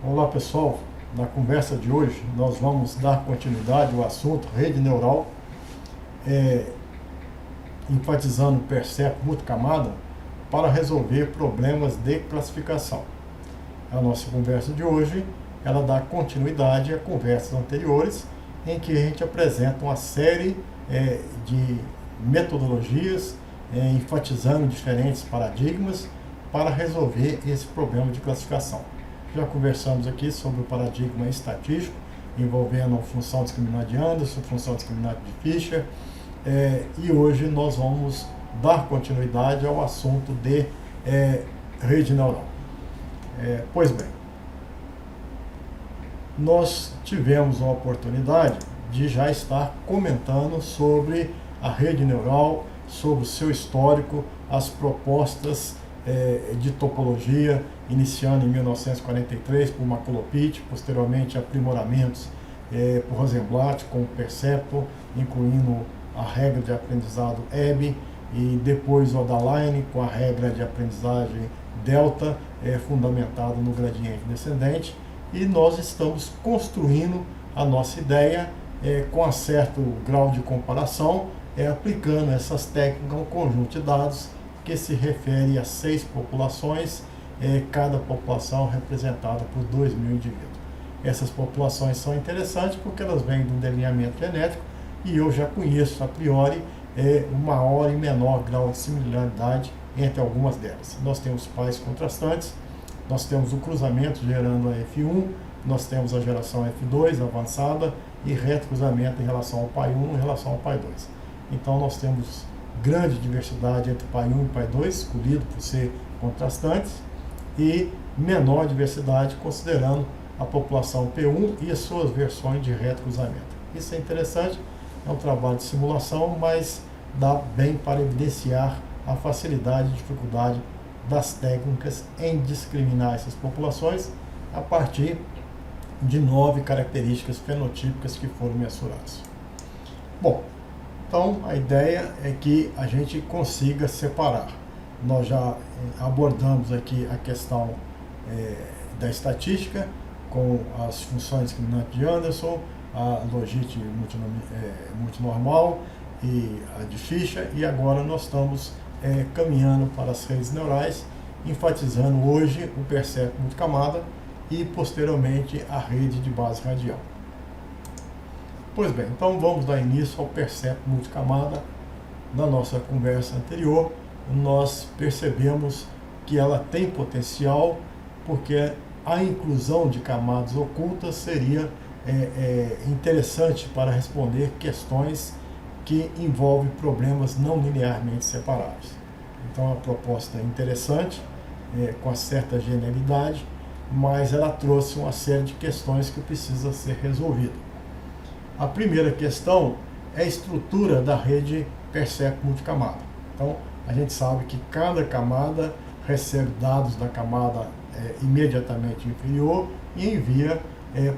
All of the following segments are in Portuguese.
Olá pessoal, na conversa de hoje nós vamos dar continuidade ao assunto rede neural, enfatizando o percepto multicamada para resolver problemas de classificação. A nossa conversa de hoje, ela dá continuidade a conversas anteriores, em que a gente apresenta uma série de metodologias, enfatizando diferentes paradigmas para resolver esse problema de classificação. Já conversamos aqui sobre o paradigma estatístico, envolvendo a função discriminante de Anderson, função discriminante de Fisher, e hoje nós vamos dar continuidade ao assunto de rede neural. Pois bem, nós tivemos a oportunidade de já estar comentando sobre a rede neural, sobre o seu histórico, as propostas de topologia, iniciando em 1943 por Macolopit, posteriormente aprimoramentos por Rosenblatt com o Percepto, incluindo a regra de aprendizado EBB, e depois o Odaline com a regra de aprendizagem Delta, fundamentado no gradiente descendente, e nós estamos construindo a nossa ideia com um certo grau de comparação, aplicando essas técnicas a um conjunto de dados que se refere a 6 populações, cada população representada por 2.000 indivíduos. Essas populações são interessantes porque elas vêm de um delineamento genético e eu já conheço a priori um maior e menor grau de similaridade entre algumas delas. Nós temos pais contrastantes, nós temos o cruzamento gerando a F1, nós temos a geração F2 avançada e retrocruzamento em relação ao pai 1 em relação ao pai 2. Então nós temos grande diversidade entre pai 1 e pai 2, escolhido por ser contrastantes, e menor diversidade considerando a população P1 e as suas versões de retrocruzamento. Isso é interessante, é um trabalho de simulação, mas dá bem para evidenciar a facilidade e dificuldade das técnicas em discriminar essas populações a partir de 9 características fenotípicas que foram mensuradas. Bom, então a ideia é que a gente consiga separar. Nós já abordamos aqui a questão da estatística com as funções discriminantes de Anderson, a logit multinormal e a de Fisher, e agora nós estamos caminhando para as redes neurais, enfatizando hoje o percepto multicamada e posteriormente a rede de base radial. Pois bem, então vamos dar início ao percepto multicamada. Na nossa conversa anterior, nós percebemos que ela tem potencial porque a inclusão de camadas ocultas seria interessante para responder questões que envolvem problemas não linearmente separáveis. Então, é uma proposta interessante, com certa genialidade, mas ela trouxe uma série de questões que precisa ser resolvida. A primeira questão é a estrutura da rede percepto multicamada. Então, a gente sabe que cada camada recebe dados da camada imediatamente inferior e envia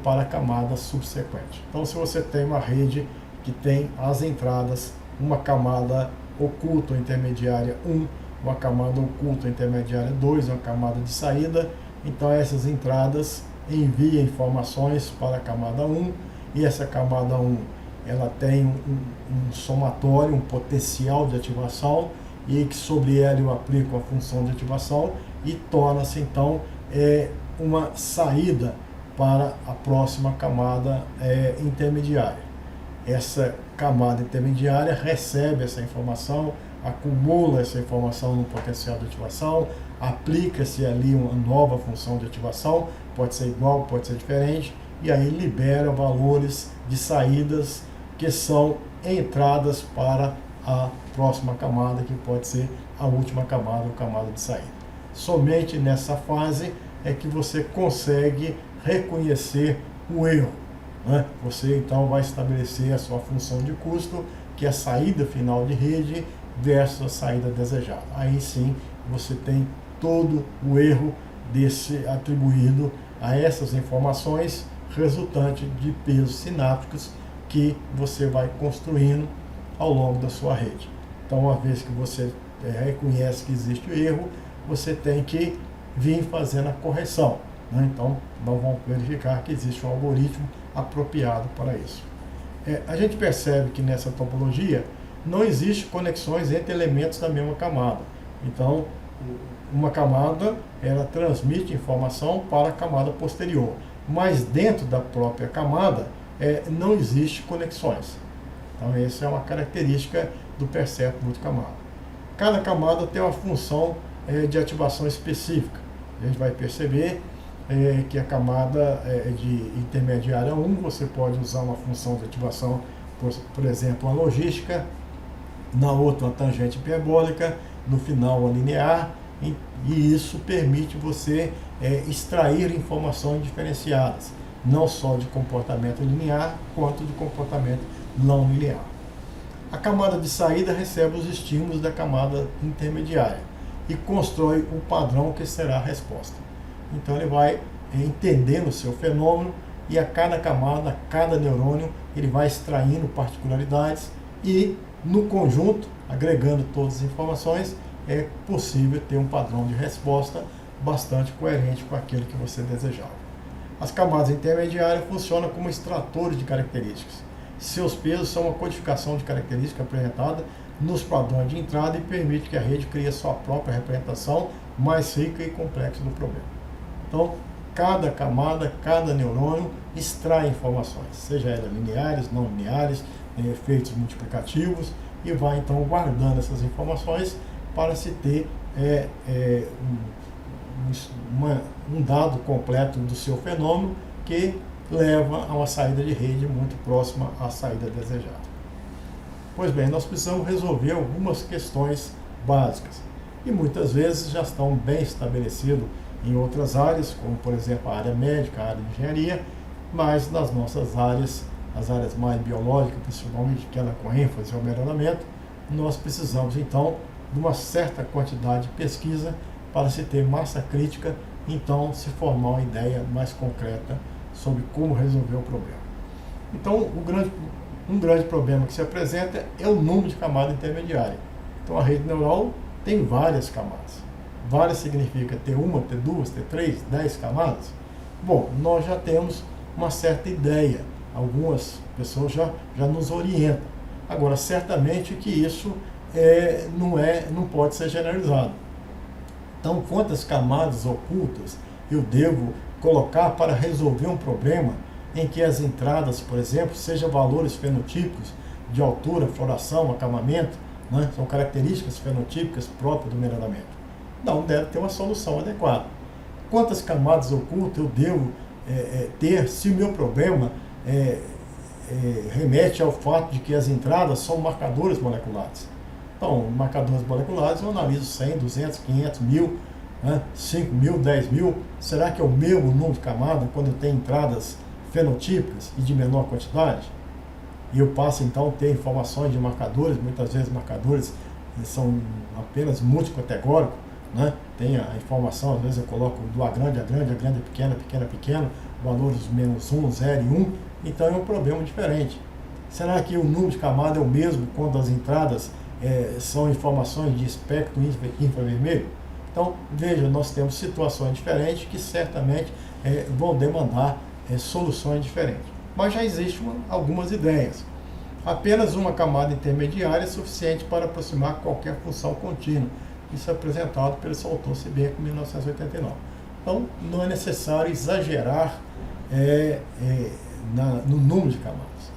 para a camada subsequente. Então, se você tem uma rede que tem as entradas, uma camada oculta ou intermediária 1, uma camada oculta ou intermediária 2, uma camada de saída, então essas entradas enviam informações para a camada 1, e essa camada 1 ela tem um somatório, um potencial de ativação, e que sobre ela eu aplico a função de ativação e torna-se então uma saída para a próxima camada intermediária. Essa camada intermediária recebe essa informação, acumula essa informação no potencial de ativação, aplica-se ali uma nova função de ativação, pode ser igual, pode ser diferente, e aí libera valores de saídas que são entradas para a próxima camada, que pode ser a última camada ou camada de saída. Somente nessa fase é que você consegue reconhecer o erro, né? Você então vai estabelecer a sua função de custo, que é a saída final de rede versus a saída desejada. Aí sim você tem todo o erro desse atribuído a essas informações resultante de pesos sinápticos que você vai construindo ao longo da sua rede. Então, uma vez que você reconhece que existe o erro, você tem que vir fazendo a correção, né? Então, nós vamos verificar que existe um algoritmo apropriado para isso. A gente percebe que nessa topologia não existe conexões entre elementos da mesma camada. Então, uma camada, ela transmite informação para a camada posterior, mas dentro da própria camada não existe conexões. Então, essa é uma característica do percepto multicamada. Cada camada tem uma função de ativação específica. A gente vai perceber que a camada de intermediária 1, você pode usar uma função de ativação, por exemplo, uma logística, na outra uma tangente hiperbólica, no final uma linear, e isso permite você extrair informações diferenciadas, não só de comportamento linear, quanto de comportamento não linear. A camada de saída recebe os estímulos da camada intermediária e constrói o padrão que será a resposta. Então ele vai entendendo o seu fenômeno e a cada camada, a cada neurônio, ele vai extraindo particularidades e no conjunto, agregando todas as informações, é possível ter um padrão de resposta bastante coerente com aquele que você desejava. As camadas intermediárias funcionam como extratores de características. Seus pesos são uma codificação de característica apresentada nos padrões de entrada e permite que a rede crie sua própria representação mais rica e complexa do problema. Então, cada camada, cada neurônio extrai informações, seja elas lineares, não lineares, efeitos multiplicativos, e vai então guardando essas informações para se ter um dado completo do seu fenômeno que leva a uma saída de rede muito próxima à saída desejada. Pois bem, nós precisamos resolver algumas questões básicas e muitas vezes já estão bem estabelecidos em outras áreas, como por exemplo a área médica, a área de engenharia, mas nas nossas áreas, as áreas mais biológicas, principalmente aquela com ênfase ao melhoramento, nós precisamos então de uma certa quantidade de pesquisa para se ter massa crítica, então se formar uma ideia mais concreta sobre como resolver o problema. Então, um grande problema que se apresenta é o número de camada intermediária. Então, a rede neural tem várias camadas. Várias significa ter uma, ter duas, ter três, 10 camadas. Bom, nós já temos uma certa ideia. Algumas pessoas já nos orientam. Agora, certamente que isso não pode ser generalizado. Então, quantas camadas ocultas eu devo colocar para resolver um problema em que as entradas, por exemplo, sejam valores fenotípicos de altura, floração, acabamento, né? São características fenotípicas próprias do melhoramento. Não, deve ter uma solução adequada. Quantas camadas ocultas eu devo ter se o meu problema remete ao fato de que as entradas são marcadores moleculares? Então, marcadores moleculares eu analiso 100, 200, 500, 1000, 5.000, 10.000. Será que é o mesmo número de camadas quando eu tenho entradas fenotípicas e de menor quantidade? E eu passo então a ter informações de marcadores, muitas vezes marcadores são apenas multicategóricos, né? Tem a informação, às vezes eu coloco do A grande, A grande, A grande, pequena, pequena, pequeno, valores -1, 0 e 1, então é um problema diferente. Será que o número de camadas é o mesmo quando as entradas são informações de espectro infravermelho? Então, veja, nós temos situações diferentes que certamente vão demandar soluções diferentes. Mas já existem algumas ideias. Apenas uma camada intermediária é suficiente para aproximar qualquer função contínua. Isso é apresentado pelo seu autor Seebeck em 1989. Então, não é necessário exagerar no número de camadas.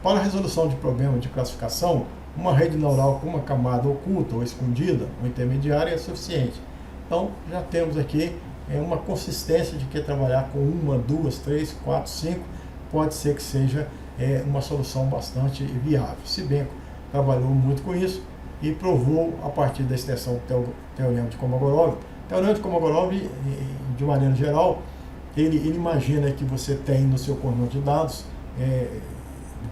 Para a resolução de problemas de classificação, uma rede neural com uma camada oculta ou escondida ou intermediária é suficiente. Então, já temos aqui uma consistência de que trabalhar com 1, 2, 3, 4, 5 pode ser que seja uma solução bastante viável. Seebeck trabalhou muito com isso e provou a partir da extensão do Teorema de Kolmogorov. O Teorema de Kolmogorov, de maneira geral, ele imagina que você tem no seu conjunto de dados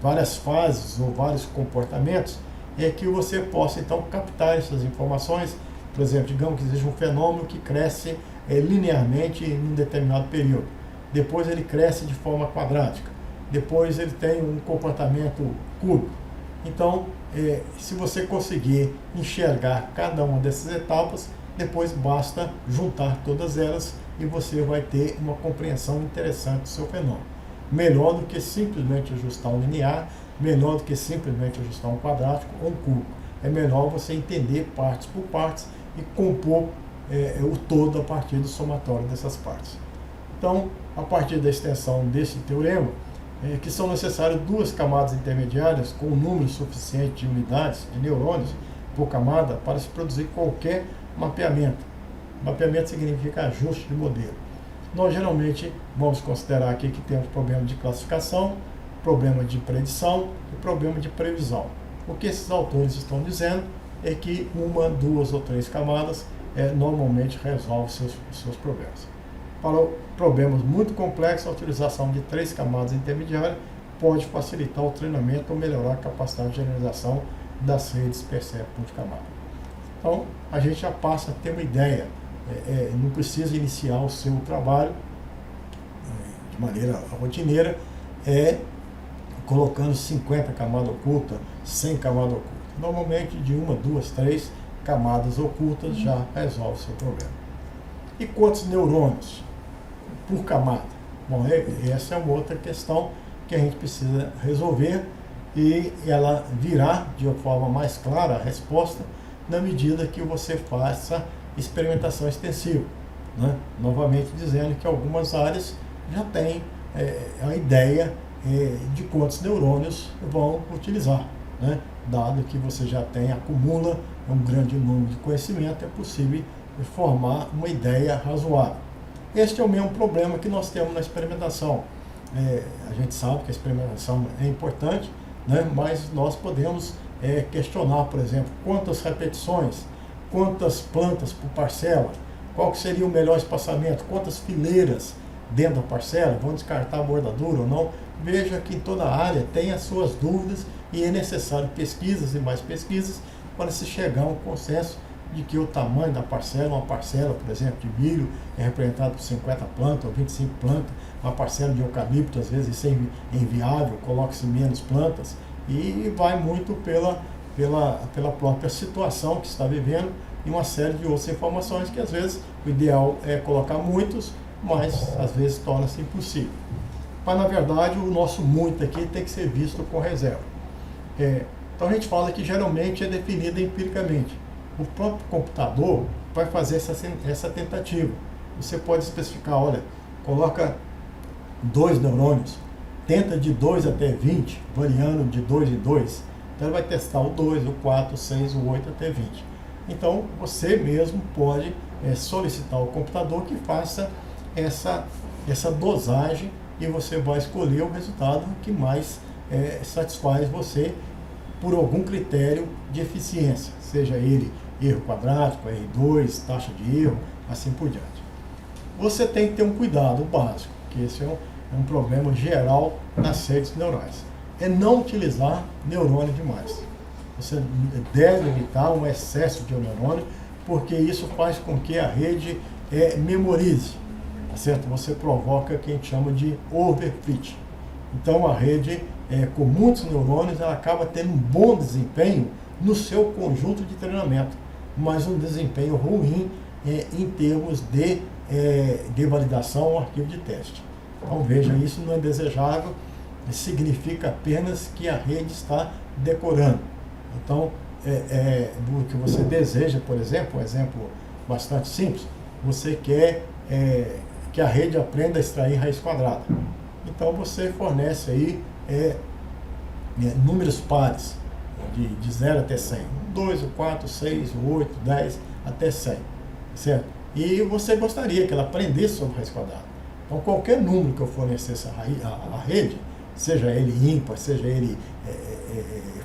várias fases ou vários comportamentos que você possa então captar essas informações. Por exemplo, digamos que existe um fenômeno que cresce linearmente em um determinado período. Depois ele cresce de forma quadrática. Depois ele tem um comportamento cúbico. Então, se você conseguir enxergar cada uma dessas etapas, depois basta juntar todas elas e você vai ter uma compreensão interessante do seu fenômeno. Melhor do que simplesmente ajustar um linear, melhor do que simplesmente ajustar um quadrático ou um cubo. É melhor você entender partes por partes e compor o todo a partir do somatório dessas partes. Então, a partir da extensão desse teorema, que são necessárias duas camadas intermediárias com um número suficiente de unidades de neurônios por camada para se produzir qualquer mapeamento. Mapeamento significa ajuste de modelo. Nós geralmente vamos considerar aqui que temos problema de classificação, problema de predição e problema de previsão. O que esses autores estão dizendo é que uma, duas ou três camadas normalmente resolve seus problemas. Para problemas muito complexos, a utilização de três camadas intermediárias pode facilitar o treinamento ou melhorar a capacidade de generalização das redes Perceptron de camada. Então, a gente já passa a ter uma ideia, não precisa iniciar o seu trabalho de maneira rotineira, colocando 50 camadas ocultas, 100 camadas ocultas. Normalmente, de uma, duas, três camadas ocultas já resolve o seu problema. E quantos neurônios por camada? Bom, essa é uma outra questão que a gente precisa resolver e ela virá de uma forma mais clara a resposta na medida que você faça experimentação extensiva, né? Novamente dizendo que algumas áreas já têm a ideia de quantos neurônios vão utilizar, né? Dado que você já acumula um grande número de conhecimento, é possível formar uma ideia razoável. Este é o mesmo problema que nós temos na experimentação. A gente sabe que a experimentação é importante, né? Mas nós podemos questionar, por exemplo, quantas repetições, quantas plantas por parcela, qual que seria o melhor espaçamento, quantas fileiras dentro da parcela, vão descartar a bordadura ou não. Veja que em toda a área tem as suas dúvidas e é necessário pesquisas e mais pesquisas para se chegar a um consenso de que o tamanho da parcela, uma parcela, por exemplo, de milho é representada por 50 plantas ou 25 plantas, uma parcela de eucalipto, às vezes isso é inviável, coloca-se menos plantas, e vai muito pela própria situação que está vivendo e uma série de outras informações que às vezes o ideal é colocar muitos, mas às vezes torna-se impossível. Mas na verdade o nosso muito aqui tem que ser visto com reserva. Então a gente fala que geralmente é definido empiricamente. O próprio computador vai fazer essa tentativa. Você pode especificar, olha, coloca 2 neurônios, tenta de 2 até 20, variando de 2 em 2. Então ele vai testar o 2, o 4, o 6, o 8 até 20. Então você mesmo pode solicitar ao computador que faça essa dosagem e você vai escolher o resultado que mais satisfaz você por algum critério de eficiência, seja ele erro quadrático, R2, taxa de erro, assim por diante. Você tem que ter um cuidado básico, que esse é um problema geral nas redes neurais. É não utilizar neurônio demais. Você deve evitar um excesso de neurônio, porque isso faz com que a rede memorize, tá certo? Você provoca o que a gente chama de overfit. Então a rede com muitos neurônios ela acaba tendo um bom desempenho no seu conjunto de treinamento, mas um desempenho ruim em termos de validação ao arquivo de teste. Então veja, isso não é desejável, significa apenas que a rede está decorando. Então, o que você deseja, por exemplo, um exemplo bastante simples, você quer que a rede aprenda a extrair raiz quadrada. Então você fornece aí números pares, de 0 até 100. 2, 4, 6, 8, 10, até 100. Certo? E você gostaria que ela aprendesse sobre raiz quadrada. Então qualquer número que eu fornecesse à rede, seja ele ímpar, seja ele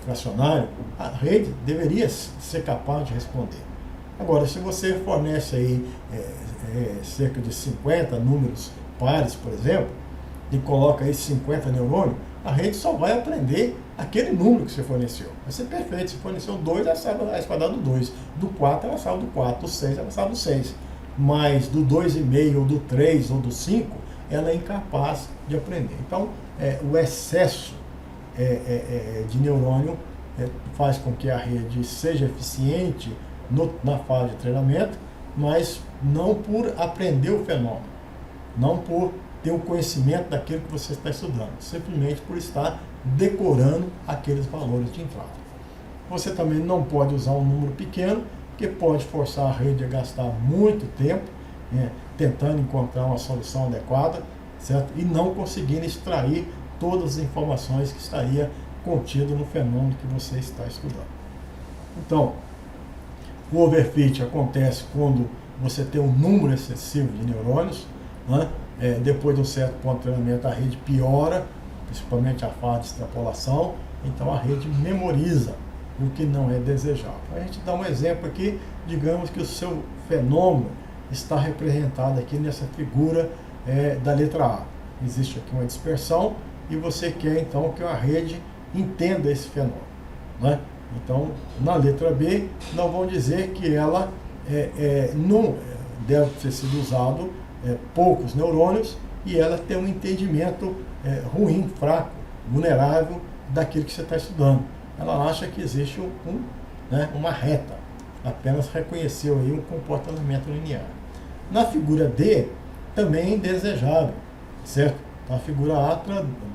fracionário, a rede deveria ser capaz de responder. Agora, se você fornece aí cerca de 50 números pares, por exemplo, e coloca aí 50 neurônios, a rede só vai aprender aquele número que você forneceu. Vai ser perfeito. Se forneceu 2, ela sabe a raiz quadrada do 2. Do 4, ela sabe do 4. Do 6, ela sabe do 6. Mas do 2,5, ou do 3, ou do 5, ela é incapaz de aprender. Então, o excesso de neurônio faz com que a rede seja eficiente na fase de treinamento, mas não por aprender o fenômeno, não por ter o conhecimento daquilo que você está estudando, simplesmente por estar decorando aqueles valores de entrada. Você também não pode usar um número pequeno, que pode forçar a rede a gastar muito tempo, tentando encontrar uma solução adequada, certo? E não conseguindo extrair todas as informações que estaria contido no fenômeno que você está estudando. Então, o overfit acontece quando você tem um número excessivo de neurônios, né? Depois de um certo ponto de treinamento, a rede piora, principalmente a fase de extrapolação, então a rede memoriza o que não é desejável. A gente dá um exemplo aqui, digamos que o seu fenômeno está representado aqui nessa figura da letra A. Existe aqui uma dispersão e você quer então que a rede entenda esse fenômeno, né? Então, na letra B, nós vamos dizer que ela não deve ter sido usado poucos neurônios e ela tem um entendimento ruim, fraco, vulnerável daquilo que você está estudando. Ela acha que existe uma reta, apenas reconheceu aí um comportamento linear. Na figura D, também é indesejável, certo? Então, a figura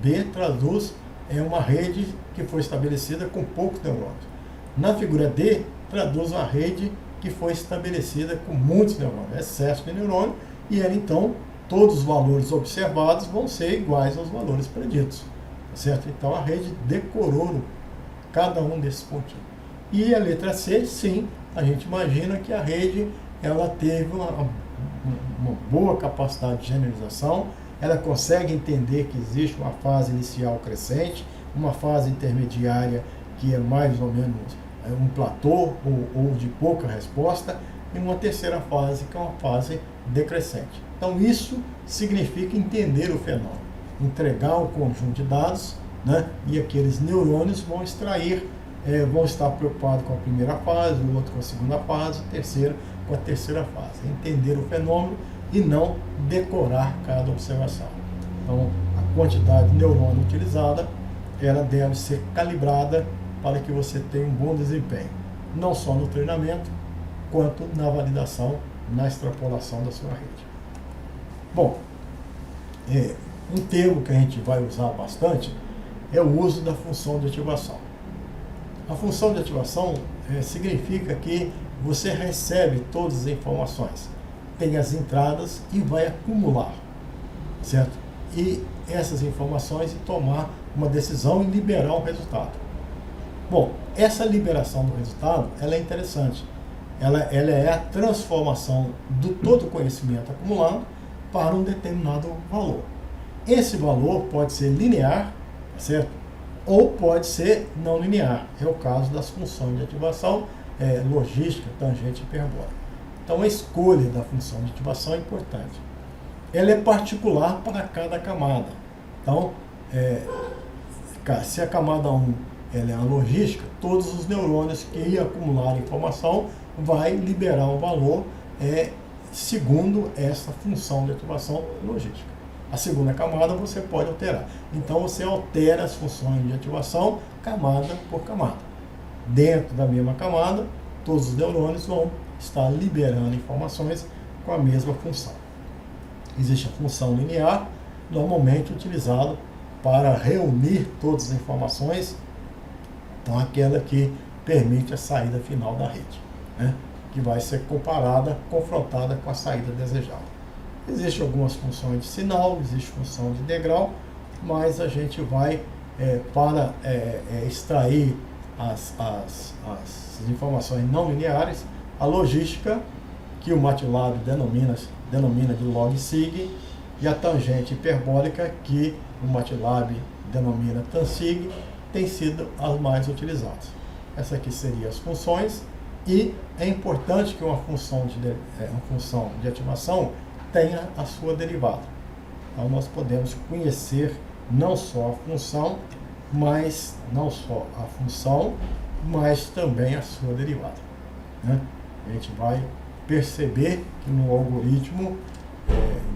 B traduz uma rede que foi estabelecida com poucos neurônios. Na figura D, traduz uma rede que foi estabelecida com muitos neurônios, excesso de neurônio, e ela, então, todos os valores observados vão ser iguais aos valores preditos, certo? Então, a rede decorou cada um desses pontinhos. E a letra C, sim, a gente imagina que a rede ela teve uma boa capacidade de generalização, ela consegue entender que existe uma fase inicial crescente, uma fase intermediária que é mais ou menos um platô ou de pouca resposta, e uma terceira fase que é uma fase decrescente. Então isso significa entender o fenômeno, entregar o conjunto de dados, né, e aqueles neurônios vão extrair, vão estar preocupados com a primeira fase, o outro com a segunda fase, o terceiro com a terceira fase. Entender o fenômeno e não decorar cada observação. Então, a quantidade de neurônio utilizada, ela deve ser calibrada para que você tenha um bom desempenho, não só no treinamento, quanto na validação, na extrapolação da sua rede. Bom, um termo que a gente vai usar bastante é o uso da função de ativação. A função de ativação significa que você recebe todas as informações, tem as entradas e vai acumular, certo? E essas informações e tomar uma decisão e liberar um resultado. Bom, essa liberação do resultado, ela é interessante. Ela é a transformação do todo o conhecimento acumulado para um determinado valor. Esse valor pode ser linear, certo? Ou pode ser não linear. É o caso das funções de ativação, logística, tangente e hiperbólica. Então, a escolha da função de ativação é importante. Ela é particular para cada camada. Então, se a camada 1 ela é a logística, todos os neurônios que acumular informação vai liberar um valor segundo essa função de ativação logística. A segunda camada você pode alterar. Então, você altera as funções de ativação camada por camada. Dentro da mesma camada, todos os neurônios vão estar liberando informações com a mesma função. Existe a função linear, normalmente utilizada para reunir todas as informações, então aquela que permite a saída final da rede, né, que vai ser confrontada com a saída desejada. Existem algumas funções de sinal, existe função de degrau, mas a gente vai, para extrair as informações não lineares, a logística, que o MATLAB denomina de log-sig, e a tangente hiperbólica, que o MATLAB denomina tansig, tem sido as mais utilizadas. Essa aqui seria as funções, e é importante que uma função de ativação tenha a sua derivada. Então nós podemos conhecer não só a função, mas também a sua derivada, né? A gente vai perceber que no algoritmo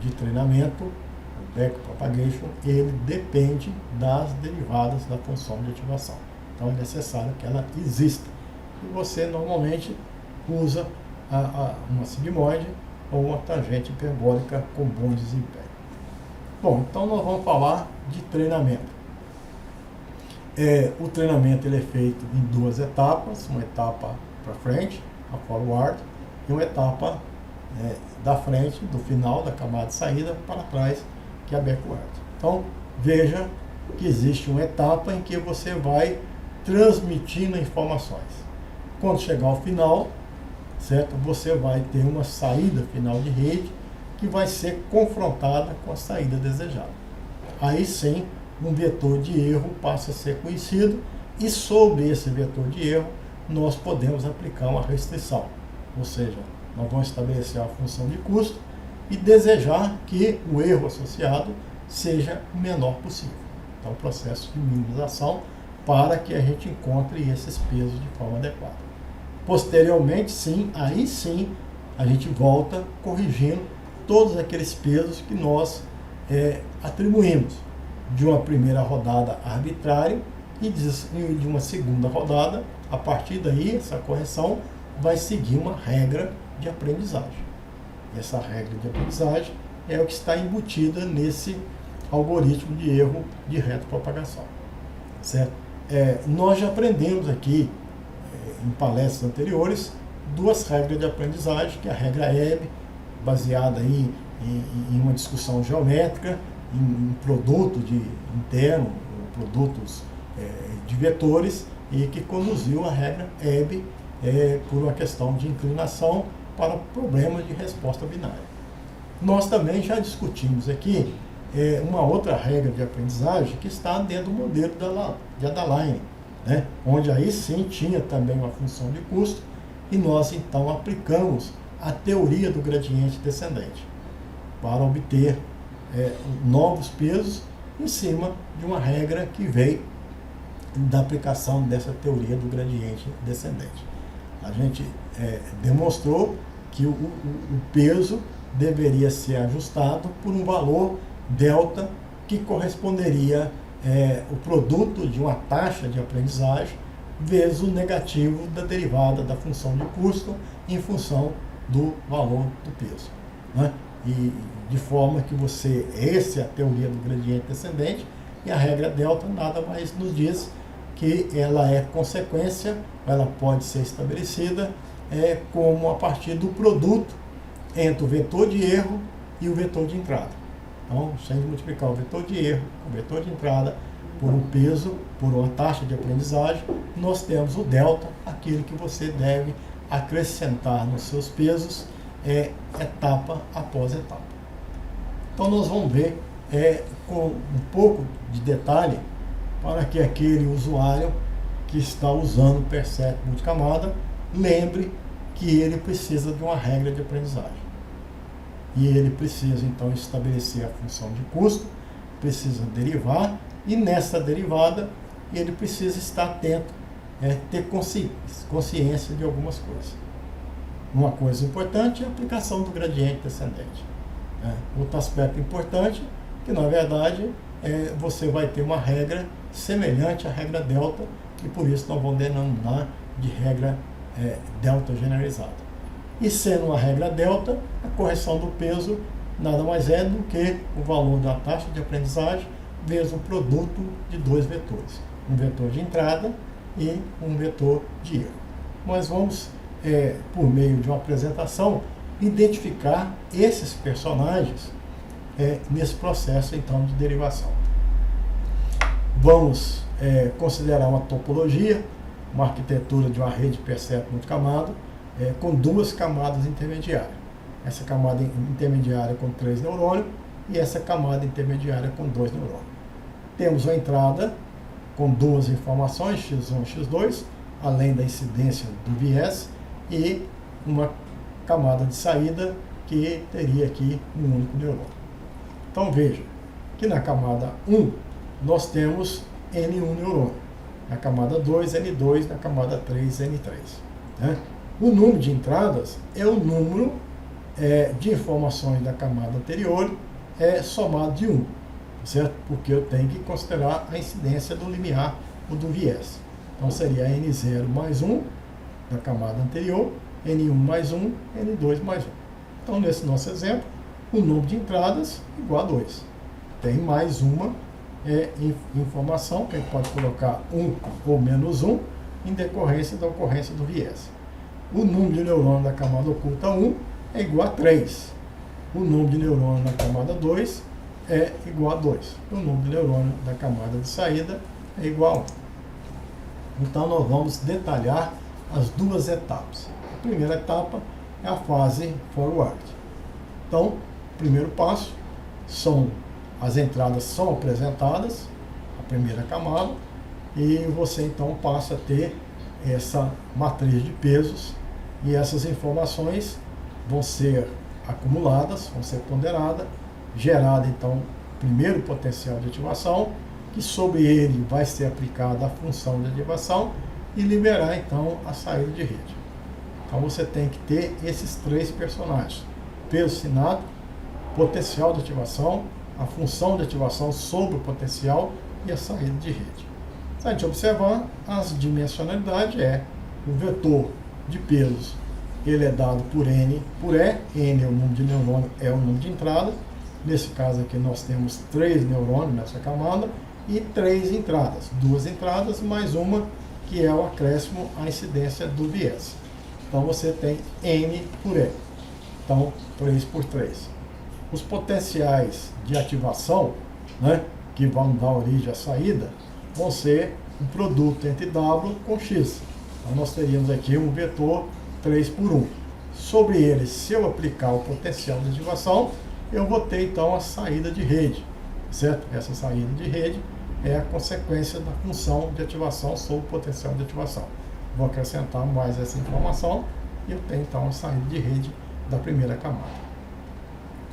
de treinamento, o backpropagation, ele depende das derivadas da função de ativação. Então é necessário que ela exista. E você normalmente usa uma sigmoide ou uma tangente hiperbólica com bom desempenho. Bom, então nós vamos falar de treinamento. O treinamento ele é feito em duas etapas, uma etapa para frente, a forward, e uma etapa da frente, do final da camada de saída, para trás, que é a backward. Então, veja que existe uma etapa em que você vai transmitindo informações. Quando chegar ao final, certo? Você vai ter uma saída final de rede que vai ser confrontada com a saída desejada. Aí sim, um vetor de erro passa a ser conhecido e sobre esse vetor de erro nós podemos aplicar uma restrição. Ou seja, nós vamos estabelecer a função de custo e desejar que o erro associado seja o menor possível. Então, processo de minimização para que a gente encontre esses pesos de forma adequada. Posteriormente, aí sim, a gente volta corrigindo todos aqueles pesos que nós atribuímos de uma primeira rodada arbitrária e de uma segunda rodada. A partir daí, essa correção vai seguir uma regra de aprendizagem. Essa regra de aprendizagem é o que está embutida nesse algoritmo de erro de retropropagação. Certo? Nós já aprendemos aqui, em palestras anteriores, duas regras de aprendizagem, que é a regra Hebb, baseada aí em uma discussão geométrica, em produto interno, produtos de vetores, e que conduziu a regra Hebb por uma questão de inclinação para problemas de resposta binária. Nós também já discutimos aqui uma outra regra de aprendizagem que está dentro do modelo de Adaline, né? Onde aí sim tinha também uma função de custo, e nós então aplicamos a teoria do gradiente descendente para obter novos pesos em cima de uma regra que veio da aplicação dessa teoria do gradiente descendente. A gente demonstrou que o peso deveria ser ajustado por um valor delta que corresponderia o produto de uma taxa de aprendizagem vezes o negativo da derivada da função de custo em função do valor do peso, né? E de forma que essa é a teoria do gradiente descendente, e a regra delta nada mais nos diz que ela é consequência, ela pode ser estabelecida como a partir do produto entre o vetor de erro e o vetor de entrada. Então, se a gente multiplicar o vetor de erro com o vetor de entrada por um peso, por uma taxa de aprendizagem, nós temos o delta, aquilo que você deve acrescentar nos seus pesos etapa após etapa. Então, nós vamos ver com um pouco de detalhe para que aquele usuário que está usando o Percept multicamada lembre que ele precisa de uma regra de aprendizagem. E ele precisa, então, estabelecer a função de custo, precisa derivar, e nessa derivada ele precisa estar atento, ter consciência de algumas coisas. Uma coisa importante é a aplicação do gradiente descendente. Outro aspecto importante, que na verdade você vai ter uma regra semelhante à regra delta, e por isso nós vamos denominar de regra delta generalizada. E sendo uma regra delta, a correção do peso nada mais é do que o valor da taxa de aprendizagem vezes o produto de dois vetores, um vetor de entrada e um vetor de erro. Nós vamos, por meio de uma apresentação, identificar esses personagens nesse processo então de derivação. Vamos considerar uma topologia, uma arquitetura de uma rede Percept multicamada, com duas camadas intermediárias. Essa camada intermediária com 3 neurônios e essa camada intermediária com 2 neurônios. Temos uma entrada com duas informações, x1 e x2, além da incidência do viés, e uma camada de saída que teria aqui um único neurônio. Então veja que na camada 1 nós temos N1 neurônio, na camada 2 N2, na camada 3 N3. Né? O número de entradas é o número de informações da camada anterior somado de 1, certo? Porque eu tenho que considerar a incidência do limiar ou do viés. Então seria N0 mais 1 da camada anterior N1 mais 1, N2 mais 1. Então, nesse nosso exemplo, o número de entradas igual a 2. Tem mais uma informação, que a gente pode colocar 1 ou menos 1, em decorrência da ocorrência do viés. O número de neurônios da camada oculta 1 é igual a 3. O número de neurônios na camada 2 é igual a 2. O número de neurônios da camada de saída é igual a 1. Então, nós vamos detalhar as duas etapas. A primeira etapa é a fase forward. Então, o primeiro passo as entradas são apresentadas, a primeira camada, e você então passa a ter essa matriz de pesos, e essas informações vão ser acumuladas, vão ser ponderadas, gerada então o primeiro potencial de ativação, que sobre ele vai ser aplicada a função de ativação e liberar então a saída de rede. Então você tem que ter esses três personagens: peso cinático, potencial de ativação, a função de ativação sobre o potencial e a saída de rede. Se a gente observar, as dimensionalidades o vetor de pesos, ele é dado por N por E. N é o número de neurônios, é o número de entrada. Nesse caso aqui nós temos 3 neurônios nessa camada e 3 entradas. 2 entradas mais uma que é o acréscimo à incidência do viés. Então você tem N por E. Então 3 por 3. Os potenciais de ativação, que vão dar origem à saída, vão ser um produto entre W com X. Então nós teríamos aqui um vetor 3 por 1. Sobre ele, se eu aplicar o potencial de ativação, eu vou ter então a saída de rede, certo? Essa saída de rede é a consequência da função de ativação sobre o potencial de ativação. Vou acrescentar mais essa informação e eu tenho então a saída de rede da primeira camada.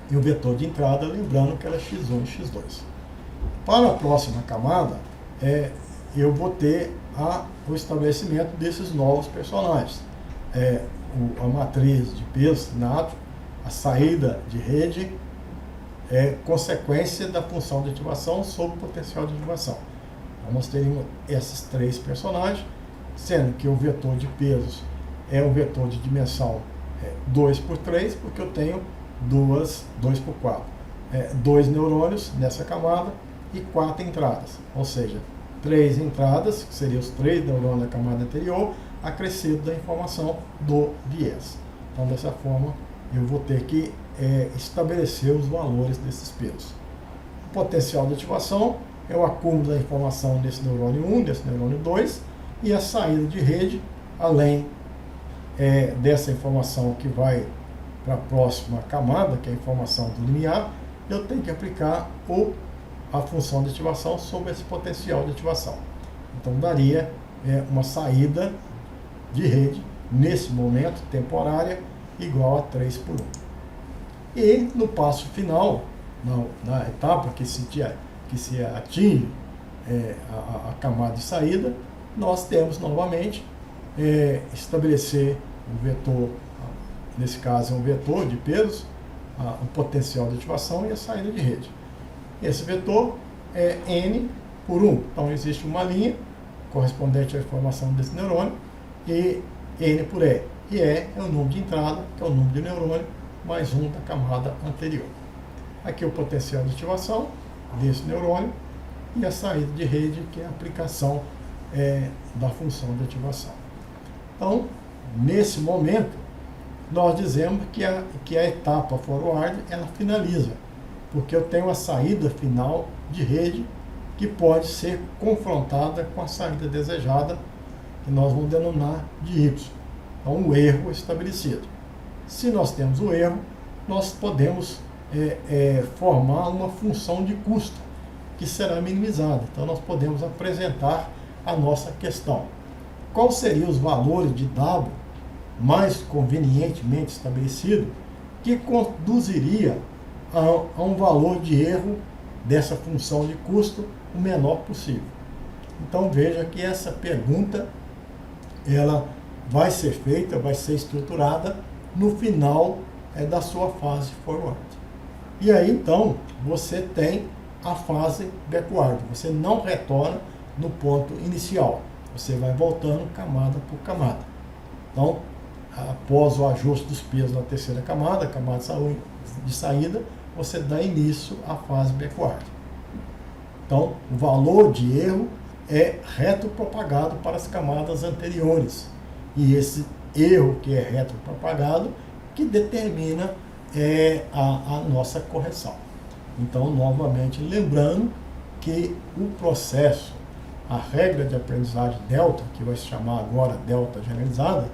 E o vetor de entrada, lembrando que ela é X1 e X2. Para a próxima camada, eu vou ter o estabelecimento desses novos personagens. A matriz de peso cinático, a saída de rede, consequência da função de ativação sobre o potencial de ativação. Então, nós teríamos esses três personagens, sendo que o vetor de pesos é um vetor de dimensão 2 por 3, porque eu tenho 2 por 4. 2 neurônios nessa camada e 4 entradas, ou seja, 3 entradas, que seriam os 3 neurônios da camada anterior, acrescido da informação do viés. Então, dessa forma, eu vou ter que estabelecer os valores desses pesos. O potencial de ativação é o acúmulo da informação desse neurônio 1, desse neurônio 2, e a saída de rede, além dessa informação que vai para a próxima camada, que é a informação do limiar, eu tenho que aplicar a função de ativação sobre esse potencial de ativação. Então, daria uma saída de rede, nesse momento, temporária, igual a 3 por 1. E no passo final, na etapa que se atinge a camada de saída, nós temos novamente estabelecer um vetor, nesse caso é um vetor de pesos, o potencial de ativação e a saída de rede. Esse vetor é N por 1. Então existe uma linha correspondente à informação desse neurônio e N por E. E E é o número de entrada, que é o número de neurônio, mais um da camada anterior. Aqui o potencial de ativação desse neurônio e a saída de rede, que é a aplicação da função de ativação. Então, nesse momento, nós dizemos que a etapa forward, ela finaliza, porque eu tenho a saída final de rede que pode ser confrontada com a saída desejada, que nós vamos denominar de Y. Então, um erro estabelecido. Se nós temos o erro, nós podemos formar uma função de custo, que será minimizada. Então, nós podemos apresentar a nossa questão. Quais seriam os valores de W mais convenientemente estabelecido que conduziria a um valor de erro dessa função de custo o menor possível? Então, veja que essa pergunta ela vai ser feita, vai ser estruturada no final da sua fase forward. E aí, então, você tem a fase backward. Você não retorna no ponto inicial. Você vai voltando camada por camada. Então, após o ajuste dos pesos na terceira camada, a camada de saída, você dá início à fase backward. Então, o valor de erro é retropropagado para as camadas anteriores. E esse erro que é retropropagado que determina a nossa correção. Então, novamente, lembrando que o processo, a regra de aprendizagem delta, que vai se chamar agora delta generalizada,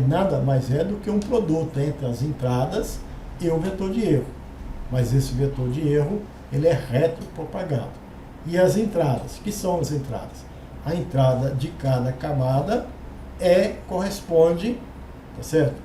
nada mais do que um produto entre as entradas e o vetor de erro. Mas esse vetor de erro, ele é retropropagado. E as entradas, que são as entradas? A entrada de cada camada corresponde, tá certo?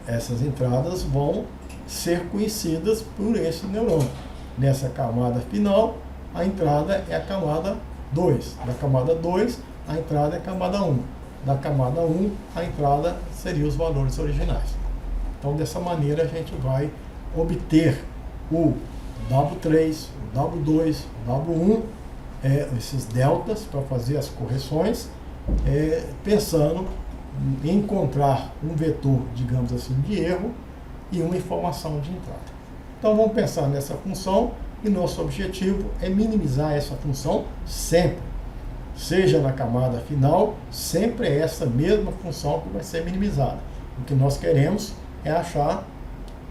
Essas entradas vão ser conhecidas por esse neurônio. Nessa camada final, a entrada é a camada 2. Da camada 2, a entrada é a camada 1. Da camada 1, a entrada seria os valores originais. Então, dessa maneira, a gente vai obter o W3, o W2, o W1, esses deltas para fazer as correções, pensando em encontrar um vetor, digamos assim, de erro e uma informação de entrada. Então, vamos pensar nessa função e nosso objetivo é minimizar essa função sempre. Seja na camada final, sempre é essa mesma função que vai ser minimizada. O que nós queremos é achar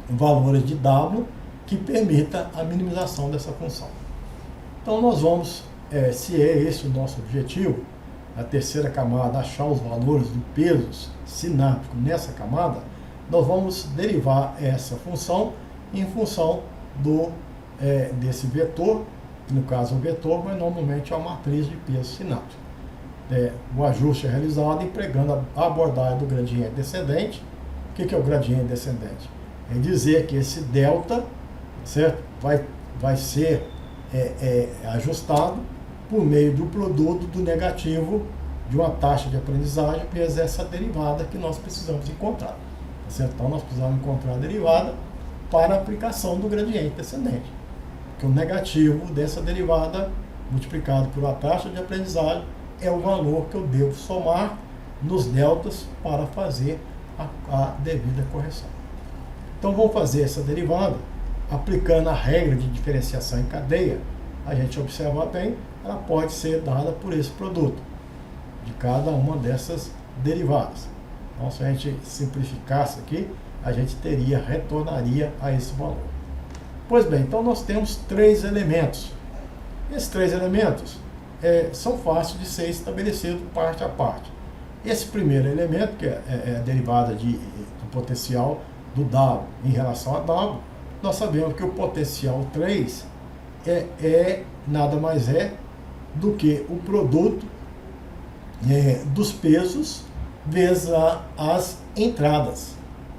valores de W que permita a minimização dessa função. Então, nós vamos, se é esse o nosso objetivo, a terceira camada, achar os valores do peso sináptico nessa camada, nós vamos derivar essa função em função desse vetor, que no caso o vetor, mas normalmente é uma matriz de peso sináptico. O ajuste é realizado empregando a abordagem do gradiente descendente. O que é o gradiente descendente? É dizer que esse delta, certo, vai ser ajustado por meio do produto do negativo de uma taxa de aprendizagem vezes essa derivada que nós precisamos encontrar. Tá certo? Então, nós precisamos encontrar a derivada para a aplicação do gradiente descendente. Porque o negativo dessa derivada multiplicado por a taxa de aprendizagem é o valor que eu devo somar nos deltas para fazer a devida correção. Então, vamos fazer essa derivada aplicando a regra de diferenciação em cadeia. A gente observa bem, ela pode ser dada por esse produto, de cada uma dessas derivadas. Então, se a gente simplificasse aqui, a gente retornaria a esse valor. Pois bem, então nós temos 3 elementos. Esses 3 elementos são fáceis de ser estabelecidos parte a parte. Esse primeiro elemento, que é a derivada do potencial do W em relação a W, nós sabemos que o potencial 3 nada mais do que o produto dos pesos vezes as entradas,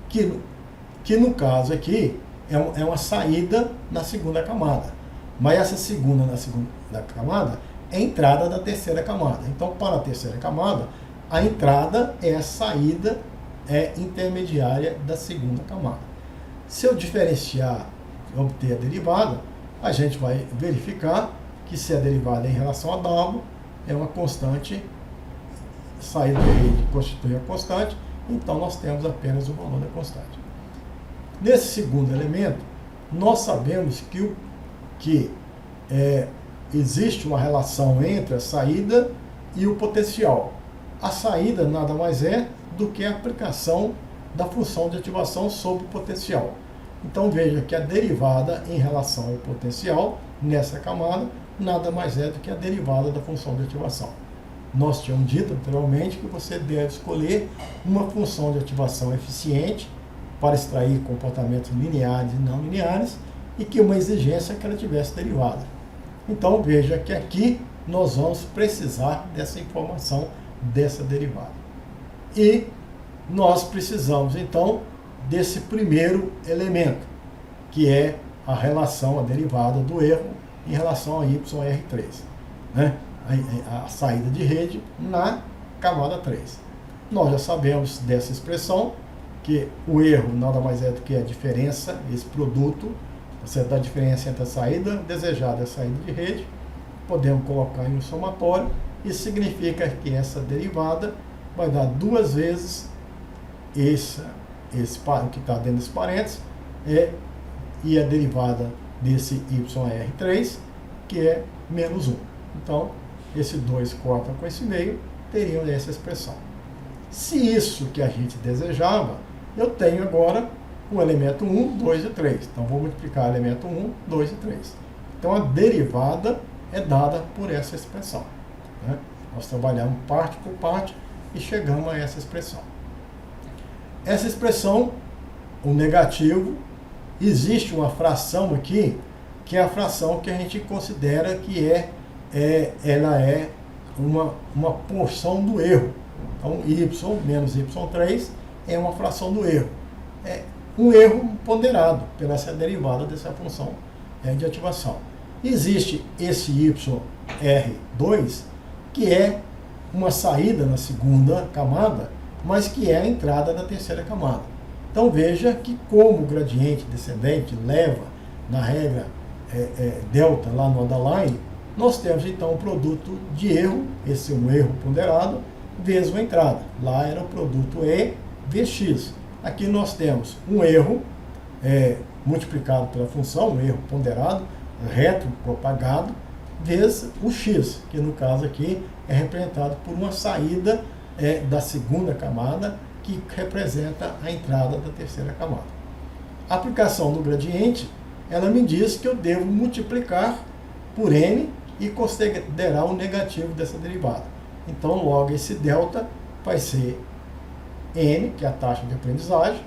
que no caso aqui é uma saída na segunda camada, mas essa na segunda camada é a entrada da terceira camada. Então, para a terceira camada, a entrada é a saída intermediária da segunda camada. Se eu diferenciar e obter a derivada, a gente vai verificar que se a derivada é em relação a W, é uma constante, saída de rede constitui a constante, então nós temos apenas o valor da constante. Nesse segundo elemento, nós sabemos que existe uma relação entre a saída e o potencial. A saída nada mais do que a aplicação da função de ativação sobre o potencial. Então veja que a derivada em relação ao potencial nessa camada nada mais do que a derivada da função de ativação. Nós tínhamos dito anteriormente que você deve escolher uma função de ativação eficiente para extrair comportamentos lineares e não lineares e que uma exigência que ela tivesse derivada. Então veja que aqui nós vamos precisar dessa informação dessa derivada. E nós precisamos então desse primeiro elemento, que é a relação, a derivada do erro em relação a YR3, né? A saída de rede na camada 3. Nós já sabemos dessa expressão que o erro nada mais do que a diferença, esse produto, da diferença entre a saída desejada e a saída de rede. Podemos colocar em um somatório. Isso significa que essa derivada vai dar 2 vezes esse que está dentro desse parênteses, e a derivada desse YR3, que é menos 1. Então, esse 2 corta com esse meio, teriam essa expressão. Se isso que a gente desejava, eu tenho agora o elemento 1, 2 e 3. Então, vou multiplicar elemento 1, 2 e 3. Então, a derivada é dada por essa expressão, né? Nós trabalhamos parte por parte e chegamos a essa expressão. Essa expressão, o negativo, existe uma fração aqui, que é a fração que a gente considera que ela é uma porção do erro. Então, y menos y3 é uma fração do erro. É um erro ponderado pela essa derivada dessa função de ativação. Existe esse yr2, que é uma saída na segunda camada, mas que é a entrada da terceira camada. Então veja que como o gradiente descendente leva na regra delta lá no underline, nós temos então um produto de erro, esse é um erro ponderado, vezes uma entrada. Lá era o produto E vx. Aqui nós temos um erro multiplicado pela função, um erro ponderado, retropropagado, vezes o x, que no caso aqui é representado por uma saída da segunda camada, que representa a entrada da terceira camada. A aplicação do gradiente, ela me diz que eu devo multiplicar por n e considerar o negativo dessa derivada. Então, logo, esse delta vai ser n, que é a taxa de aprendizagem.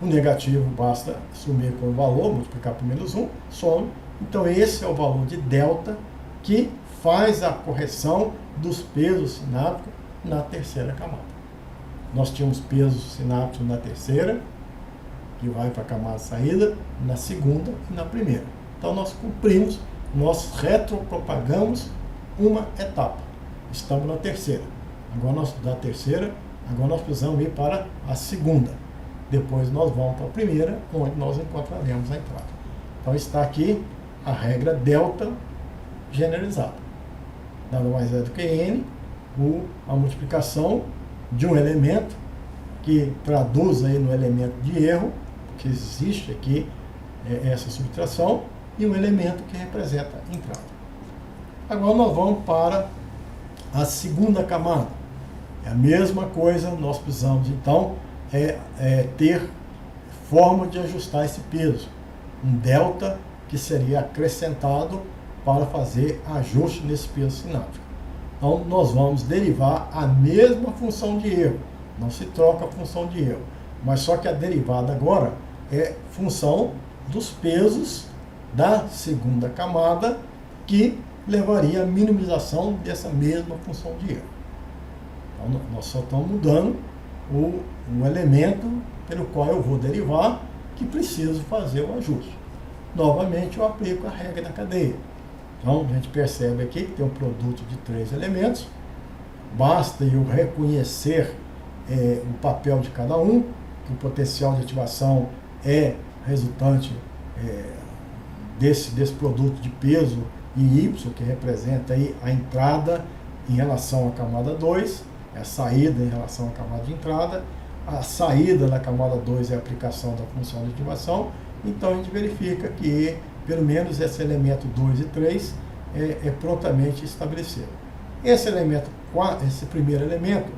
O negativo basta sumir com o valor, multiplicar por menos 1, some. Então, esse é o valor de delta que faz a correção dos pesos sinápticos na terceira camada. Nós tínhamos pesos sinápticos na terceira, que vai para a camada de saída, na segunda e na primeira. Então, nós cumprimos, nós retropropagamos uma etapa. Estamos na terceira. Agora nós precisamos ir para a segunda. Depois nós vamos para a primeira, onde nós encontraremos a entrada. Então, está aqui a regra delta generalizada. Nada mais é do que n, a multiplicação de um elemento que traduz aí no elemento de erro, que existe aqui essa subtração, e um elemento que representa a entrada. Agora nós vamos para a segunda camada. É a mesma coisa, nós precisamos então ter forma de ajustar esse peso. Um delta que seria acrescentado para fazer ajuste nesse peso sináptico. Então, nós vamos derivar a mesma função de erro. Não se troca a função de erro. Mas só que a derivada agora é função dos pesos da segunda camada, que levaria à minimização dessa mesma função de erro. Então, nós só estamos mudando o elemento pelo qual eu vou derivar, que preciso fazer o ajuste. Novamente, eu aplico a regra da cadeia. Então, a gente percebe aqui que tem um produto de 3 elementos. Basta eu reconhecer o papel de cada um, que o potencial de ativação é resultante desse produto de peso e Y, que representa aí a entrada em relação à camada 2, a saída em relação à camada de entrada. A saída da camada 2 é a aplicação da função de ativação. Então, a gente verifica que pelo menos esse elemento 2 e 3 é prontamente estabelecido. Esse primeiro elemento,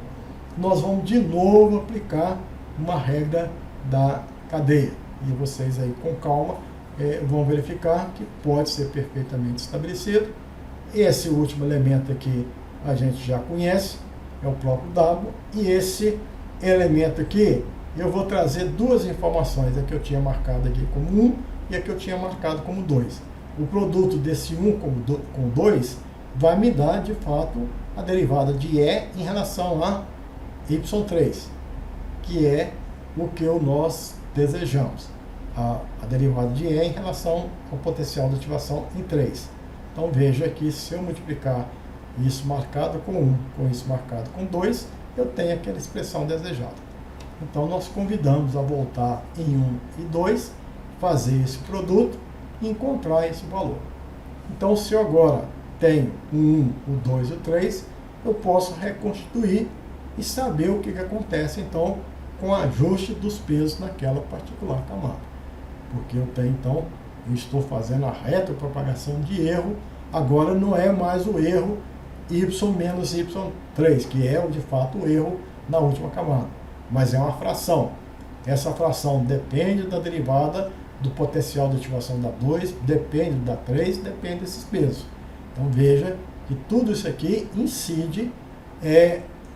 nós vamos de novo aplicar uma regra da cadeia. E vocês aí com calma vão verificar que pode ser perfeitamente estabelecido. Esse último elemento aqui a gente já conhece, é o próprio W. E esse elemento aqui, eu vou trazer duas informações, a que eu tinha marcado aqui como 1 e a que eu tinha marcado como 2. O produto desse 1 com 2 vai me dar, de fato, a derivada de E em relação a Y3, que é o que nós desejamos. A derivada de E em relação ao potencial de ativação em 3. Então, veja que se eu multiplicar isso marcado com 1 com isso marcado com 2, eu tenho aquela expressão desejada. Então, nós convidamos a voltar em 1 e 2, fazer esse produto e encontrar esse valor. Então, se eu agora tenho o 1, o 2 e o 3, eu posso reconstituir e saber o que acontece, então, com ajuste dos pesos naquela particular camada. Porque eu tenho, então, eu estou fazendo a retropropagação de erro, agora não é mais o erro y menos y3, que é de fato o erro na última camada, mas é uma fração. Essa fração depende da derivada do potencial de ativação da 2, depende da 3, depende desses pesos. Então veja que tudo isso aqui incide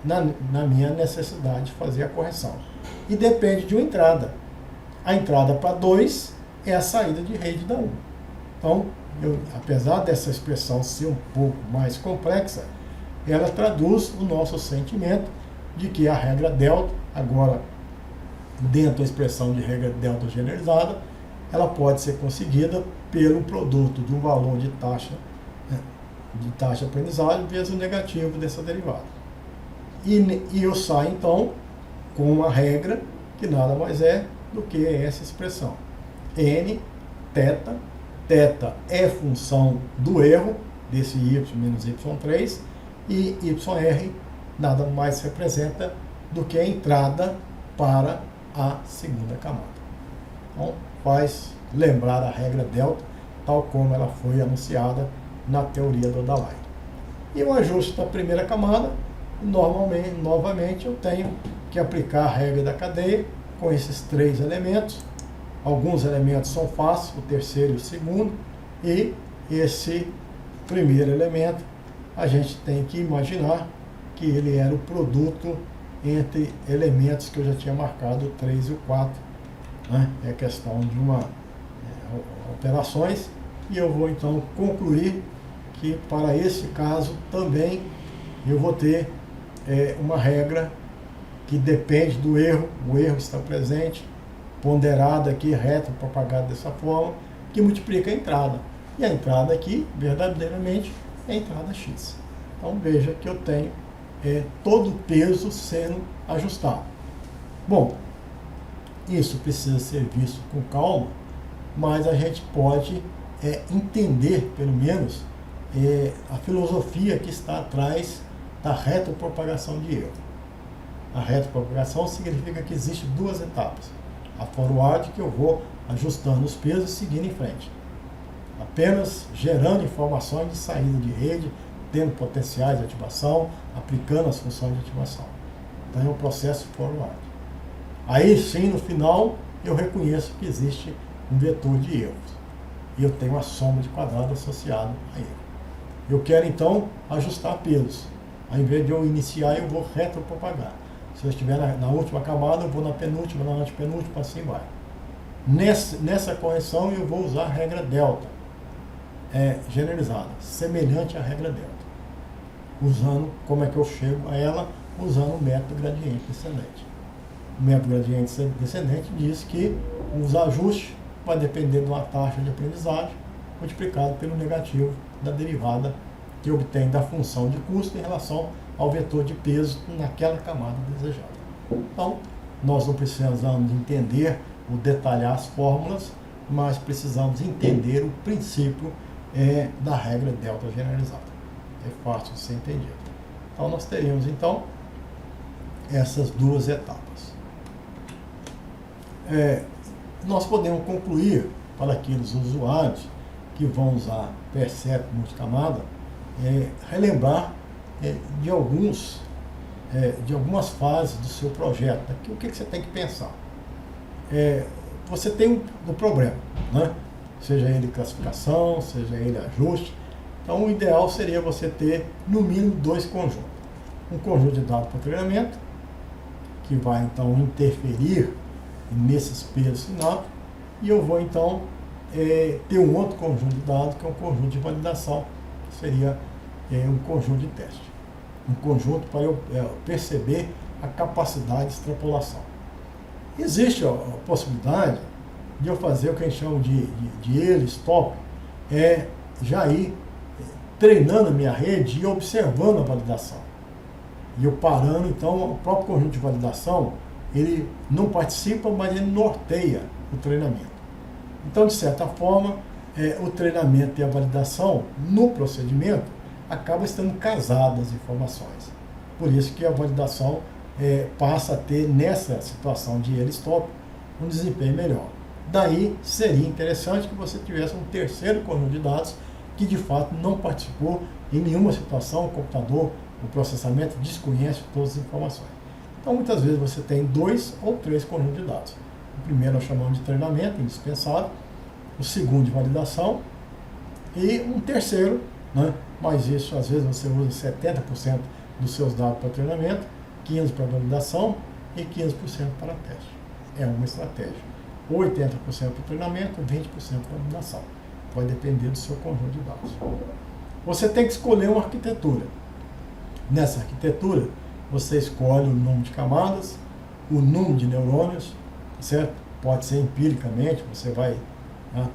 na minha necessidade de fazer a correção. E depende de uma entrada. A entrada para 2 é a saída de rede da 1. Então, apesar dessa expressão ser um pouco mais complexa, ela traduz o nosso sentimento de que a regra delta, agora dentro da expressão de regra delta generalizada, ela pode ser conseguida pelo produto de um valor de taxa aprendizagem vezes o negativo dessa derivada. E eu saio então com uma regra que nada mais é do que essa expressão. N, θ, θ é função do erro, desse y menos y3, e yr nada mais representa do que a entrada para a segunda camada. Então, faz lembrar a regra delta, tal como ela foi anunciada na teoria do Odalai. E o ajuste da primeira camada, novamente eu tenho que aplicar a regra da cadeia com esses 3 elementos. Alguns elementos são fáceis, o terceiro e o segundo, e esse primeiro elemento a gente tem que imaginar que ele era o produto entre elementos que eu já tinha marcado, o 3 e o 4. Né? É questão de operações, e eu vou então concluir que para esse caso também eu vou ter uma regra que depende do erro, o erro está presente, ponderado aqui, retropropagado dessa forma, que multiplica a entrada. E a entrada aqui, verdadeiramente, é a entrada X. Então veja que eu tenho todo o peso sendo ajustado. Bom, isso precisa ser visto com calma, mas a gente pode entender, pelo menos, a filosofia que está atrás da retropropagação de erro. A retropropagação significa que existem 2 etapas. A forward, que eu vou ajustando os pesos e seguindo em frente. Apenas gerando informações de saída de rede, tendo potenciais de ativação, aplicando as funções de ativação. Então é um processo forward. Aí sim, no final, eu reconheço que existe um vetor de erros. E eu tenho uma soma de quadrado associado a ele. Eu quero então ajustar pesos. Ao invés de eu iniciar, eu vou retropropagar. Se eu estiver na última camada, eu vou na penúltima, na antepenúltima, assim vai. Nessa correção, eu vou usar a regra delta generalizada, semelhante à regra delta. Usando, como é que eu chego a ela? Usando o método gradiente descendente. O método gradiente descendente diz que os ajustes vai depender de uma taxa de aprendizagem multiplicado pelo negativo da derivada que obtém da função de custo em relação ao vetor de peso naquela camada desejada. Então, nós não precisamos entender ou detalhar as fórmulas, mas precisamos entender o princípio da regra delta generalizada. É fácil de ser entendido. Então, nós teríamos, então, essas 2 etapas. Nós podemos concluir, para aqueles usuários que vão usar percepto multicamada, relembrar de algumas fases do seu projeto. O que você tem que pensar? Você tem o problema, né? Seja ele classificação, seja ele ajuste. Então, o ideal seria você ter, no mínimo, 2 conjuntos. Um conjunto de dados para treinamento, que vai, então, interferir nesses pesos finados, e eu vou, então, ter um outro conjunto de dados, que é um conjunto de validação, que seria um conjunto de teste. Um conjunto para eu perceber a capacidade de extrapolação. Existe a possibilidade de eu fazer o que a gente chama de early stop, já ir treinando a minha rede e observando a validação. E eu parando, então, o próprio conjunto de validação, ele não participa, mas ele norteia o treinamento. Então, de certa forma, o treinamento e a validação, no procedimento, acabam estando casadas as informações. Por isso que a validação passa a ter, nessa situação de yield stop, um desempenho melhor. Daí seria interessante que você tivesse um terceiro conjunto de dados que de fato não participou em nenhuma situação, o computador, o processamento desconhece todas as informações. Então muitas vezes você tem 2 ou 3 conjuntos de dados. O primeiro nós chamamos de treinamento, indispensável, o segundo de validação e um terceiro, né? Mas isso às vezes você usa 70% dos seus dados para treinamento, 15% para validação e 15% para teste. É uma estratégia. 80% para treinamento, 20% para validação. Vai depender do seu conjunto de dados. Você tem que escolher uma arquitetura. Nessa arquitetura, você escolhe o número de camadas, o número de neurônios, certo? Pode ser empiricamente, você vai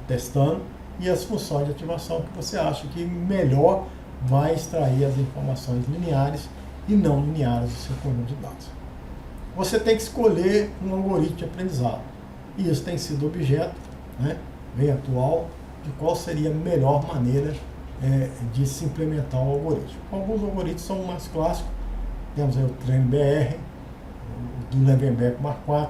testando, e as funções de ativação que você acha que melhor vai extrair as informações lineares e não lineares do seu conjunto de dados. Você tem que escolher um algoritmo de aprendizado. E isso tem sido objeto, né, bem atual, de qual seria a melhor maneira de se implementar um algoritmo. Alguns algoritmos são mais clássicos. Temos aí o TrainBR, o do Levenbeck Mark IV,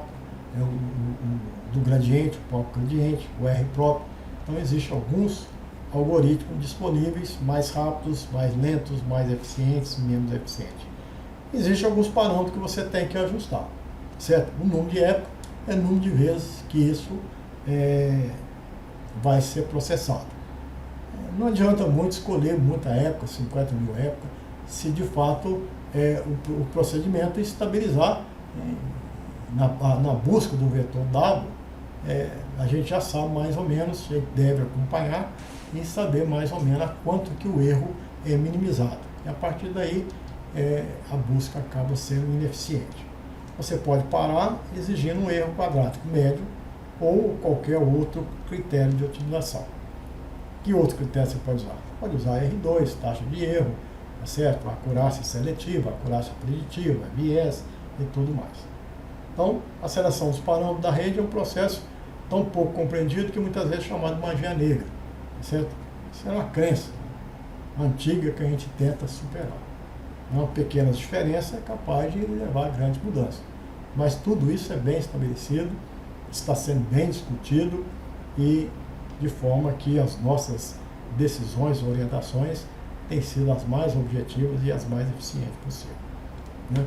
do gradiente, o próprio gradiente, o R próprio. Então existem alguns algoritmos disponíveis, mais rápidos, mais lentos, mais eficientes, menos eficientes. Existem alguns parâmetros que você tem que ajustar, certo? O número de época é o número de vezes que isso vai ser processado. Não adianta muito escolher muita época, 50 mil épocas, se de fato o procedimento estabilizar na busca do vetor dado. A gente já sabe mais ou menos, a gente deve acompanhar e saber mais ou menos a quanto que o erro é minimizado. E a partir daí, a busca acaba sendo ineficiente. Você pode parar exigindo um erro quadrático médio ou qualquer outro critério de otimização. Que outro critério você pode usar? Pode usar R2, taxa de erro, tá certo? Acurácia seletiva, acurácia preditiva, viés e tudo mais. Então, a seleção dos parâmetros da rede é um processo tão pouco compreendido que muitas vezes é chamado de magia negra, tá certo? Isso é uma crença antiga que a gente tenta superar. Uma pequena diferença é capaz de levar a grandes mudanças. Mas tudo isso é bem estabelecido, está sendo bem discutido e de forma que as nossas decisões, orientações têm sido as mais objetivas e as mais eficientes possível, né?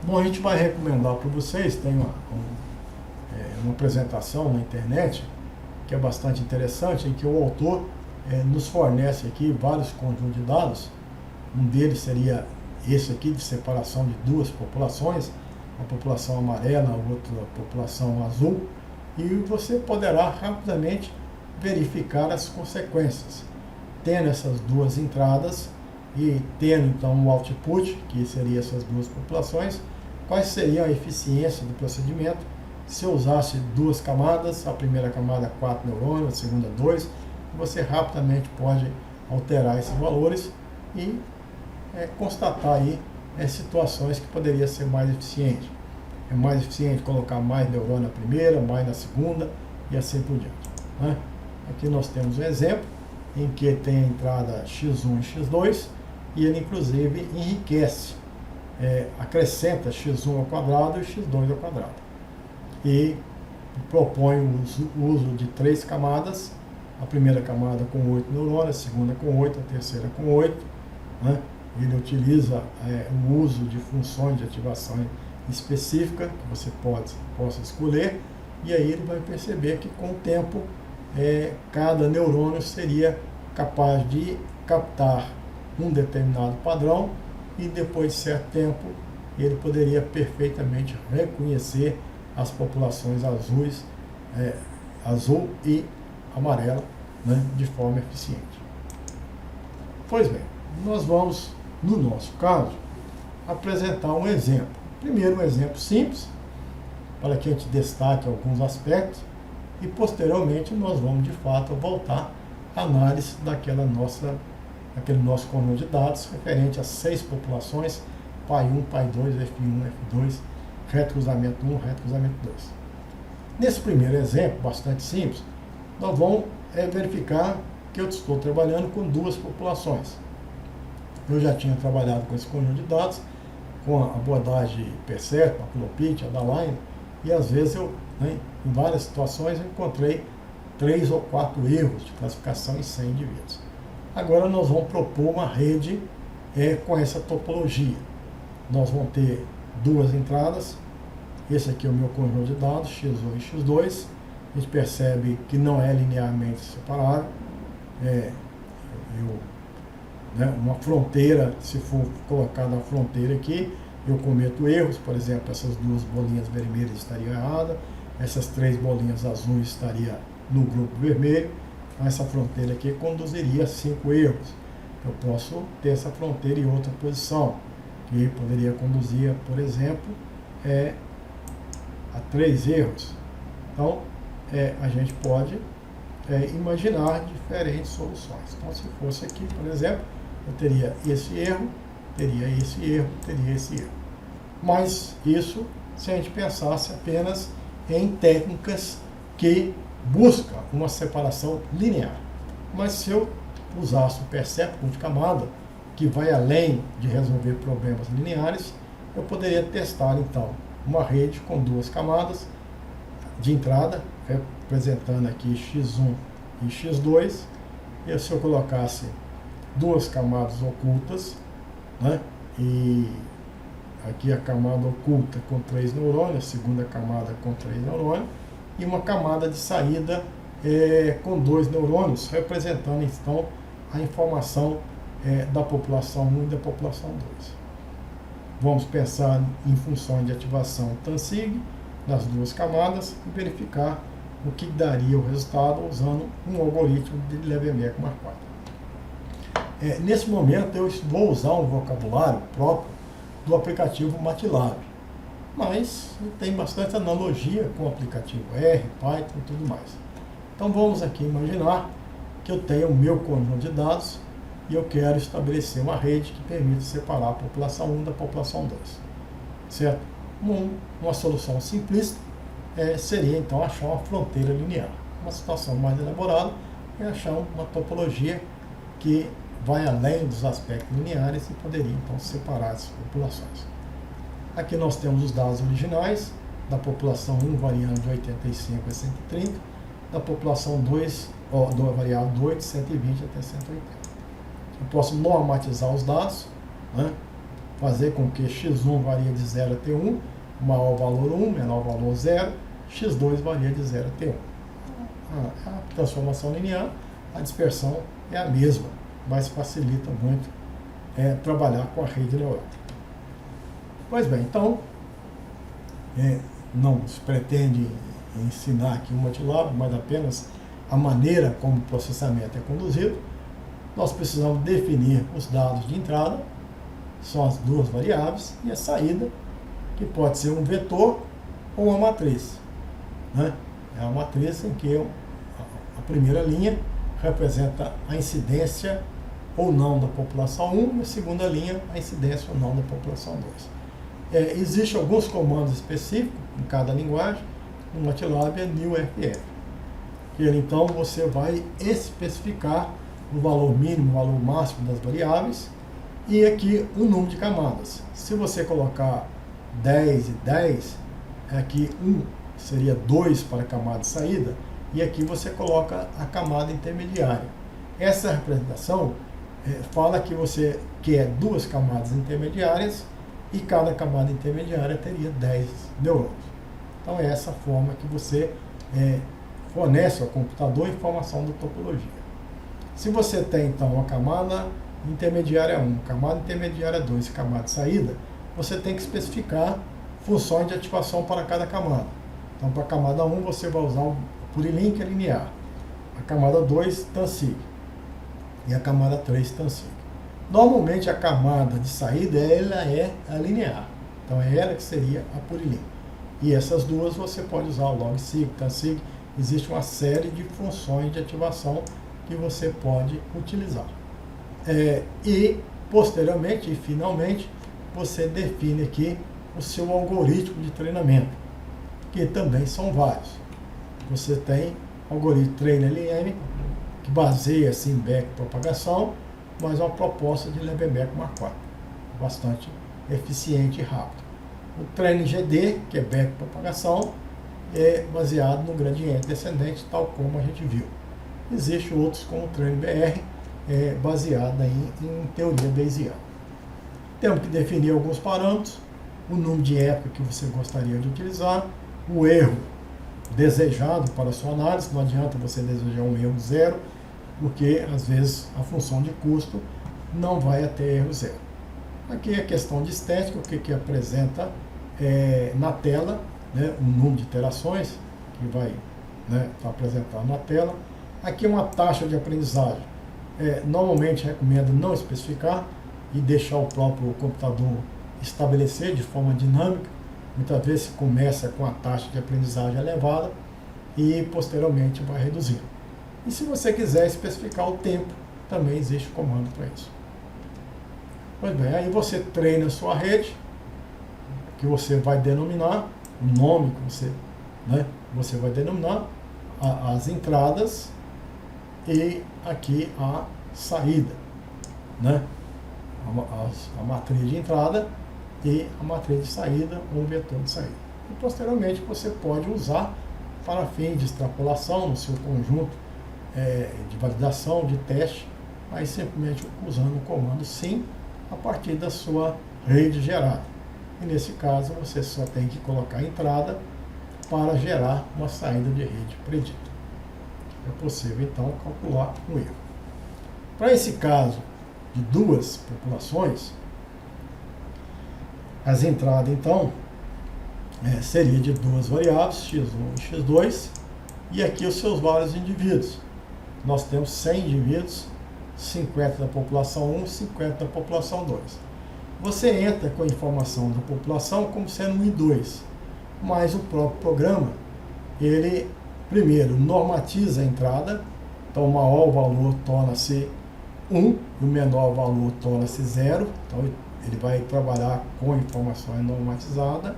Bom, a gente vai recomendar para vocês, tem uma apresentação na internet que é bastante interessante, em que o autor nos fornece aqui vários conjuntos de dados. Um deles seria esse aqui, de separação de duas populações, uma população amarela, outra população azul, e você poderá rapidamente verificar as consequências. Tendo essas duas entradas e tendo então o output, que seria essas duas populações, quais seriam a eficiência do procedimento se eu usasse duas camadas, a primeira camada 4 neurônios, a segunda 2, você rapidamente pode alterar esses valores e constatar aí situações que poderia ser mais eficiente. É mais eficiente colocar mais neurônio na primeira, mais na segunda e assim por diante, né? Aqui nós temos um exemplo em que tem a entrada x1 e x2 e ele inclusive enriquece, acrescenta x1 ao quadrado e x2 ao quadrado. E propõe o uso de 3 camadas, a primeira camada com 8 neurônios, a segunda com 8, a terceira com 8, né? Ele utiliza o uso de funções de ativação específica que você possa escolher, e aí ele vai perceber que com o tempo cada neurônio seria capaz de captar um determinado padrão e depois de certo tempo ele poderia perfeitamente reconhecer as populações azuis, azul e amarela, né, de forma eficiente. Pois bem, nós vamos, no nosso caso, apresentar um exemplo. Primeiro, um exemplo simples, para que a gente destaque alguns aspectos, e posteriormente nós vamos, de fato, voltar à análise daquele nosso conjunto de dados referente a 6 populações, PAI1, PAI2, F1, F2, retrocruzamento 1, retrocruzamento 2. Nesse primeiro exemplo, bastante simples, nós vamos verificar que eu estou trabalhando com 2 populações. Eu já tinha trabalhado com esse conjunto de dados com a abordagem Percept, Papillopit, Adaline, e às vezes eu, né, em várias situações, eu encontrei 3 ou 4 erros de classificação em 100 indivíduos. Agora nós vamos propor uma rede com essa topologia. Nós vamos ter 2 entradas. Esse aqui é o meu conjunto de dados, x1 e x2. A gente percebe que não é linearmente separável. Uma fronteira, se for colocada a fronteira aqui, eu cometo erros. Por exemplo, essas 2 bolinhas vermelhas estariam erradas, essas 3 bolinhas azuis estariam no grupo vermelho. Então, essa fronteira aqui conduziria a 5 erros. Eu posso ter essa fronteira em outra posição, que poderia conduzir, por exemplo, a 3 erros. Então, a gente pode imaginar diferentes soluções. Então, se fosse aqui, por exemplo, eu teria esse erro, teria esse erro, teria esse erro. Mas isso se a gente pensasse apenas em técnicas que buscam uma separação linear. Mas se eu usasse o Percept multicamada, que vai além de resolver problemas lineares, eu poderia testar então uma rede com 2 camadas de entrada, representando aqui x1 e x2, e se eu colocasse 2 camadas ocultas, né, e aqui a camada oculta com 3 neurônios, a segunda camada com 3 neurônios, e uma camada de saída com 2 neurônios, representando então a informação da população 1 e da população 2. Vamos pensar em funções de ativação TANSIG nas 2 camadas e verificar o que daria o resultado usando um algoritmo de Levermeck-Marquardt. Nesse momento eu vou usar um vocabulário próprio do aplicativo MATLAB, mas tem bastante analogia com o aplicativo R, Python e tudo mais. Então vamos aqui imaginar que eu tenho o meu conjunto de dados e eu quero estabelecer uma rede que permita separar a população 1 da população 2. Certo? Uma solução simplista seria então achar uma fronteira linear. Uma situação mais elaborada é achar uma topologia que vai além dos aspectos lineares e poderia então separar as populações. Aqui nós temos os dados originais da população 1 variando de 85 a 130, da população 2, do variável 2 de 120 até 180. Eu posso normatizar os dados, né, fazer com que x1 varia de 0 até 1, maior valor 1, menor valor 0, x2 varia de 0 até 1. A transformação linear, a dispersão é a mesma, mas facilita muito trabalhar com a rede neural. Pois bem, então, não se pretende ensinar aqui o MATLAB, mas apenas a maneira como o processamento é conduzido. Nós precisamos definir os dados de entrada, são as 2 variáveis, e a saída, que pode ser um vetor ou uma matriz. Né? É uma matriz em que a primeira linha representa a incidência ou não da população 1, e a segunda linha a incidência ou não da população 2. Existem alguns comandos específicos em cada linguagem. No MATLAB é newRPF. Então você vai especificar o valor mínimo, o valor máximo das variáveis, e aqui o número de camadas. Se você colocar 10 e 10, aqui 1 seria 2 para a camada de saída, e aqui você coloca a camada intermediária. Essa representação fala que você quer 2 camadas intermediárias, e cada camada intermediária teria 10 neurônios. Então é essa forma que você fornece ao computador a informação da topologia. Se você tem então uma camada intermediária 1, camada intermediária 2 e camada de saída, você tem que especificar funções de ativação para cada camada. Então para a camada 1 você vai usar o Purlin, que é linear, a camada 2 TANSIG e a camada 3 TANSIG. Normalmente a camada de saída ela é a linear, então é ela que seria a Purlin. E essas duas você pode usar o LogSig, TANSIG. Existe uma série de funções de ativação que você pode utilizar. E posteriormente e finalmente você define aqui o seu algoritmo de treinamento, que também são vários. Você tem algoritmo TrainLM, que baseia-se em backpropagação, mas é uma proposta de Levermeck-Marquardt, bastante eficiente e rápido. O treino GD, que é backpropagação, é baseado no gradiente descendente, tal como a gente viu. Existem outros, como o treino BR, baseado aí em teoria bayesiana. Temos que definir alguns parâmetros, o número de época que você gostaria de utilizar, o erro desejado para a sua análise. Não adianta você desejar um erro zero, porque às vezes a função de custo não vai até erro zero. Aqui é questão de estética, o que apresenta na tela, né, o número de iterações que vai estar apresentado na tela. Aqui uma taxa de aprendizagem. Normalmente recomendo não especificar e deixar o próprio computador estabelecer de forma dinâmica. Muitas vezes se começa com a taxa de aprendizagem elevada e posteriormente vai reduzindo. E se você quiser especificar o tempo, também existe comando para isso. Pois bem, aí você treina a sua rede, que você vai denominar, o nome que você vai denominar, as entradas e aqui a saída, né? A matriz de entrada e a matriz de saída, ou vetor de saída. E posteriormente você pode usar para fins de extrapolação no seu conjunto de validação, de teste, aí simplesmente usando o comando sim a partir da sua rede gerada. E nesse caso você só tem que colocar a entrada para gerar uma saída de rede predita. É possível então calcular um erro. Para esse caso de duas populações, as entradas então seria de duas variáveis, x1 e x2, e aqui os seus vários indivíduos. Nós temos 100 indivíduos, 50 da população 1, 50 da população 2. Você entra com a informação da população como sendo 1 e 2, mas o próprio programa, ele primeiro normatiza a entrada, então o maior valor torna-se 1 e o menor valor torna-se 0, então ele vai trabalhar com a informação normatizada,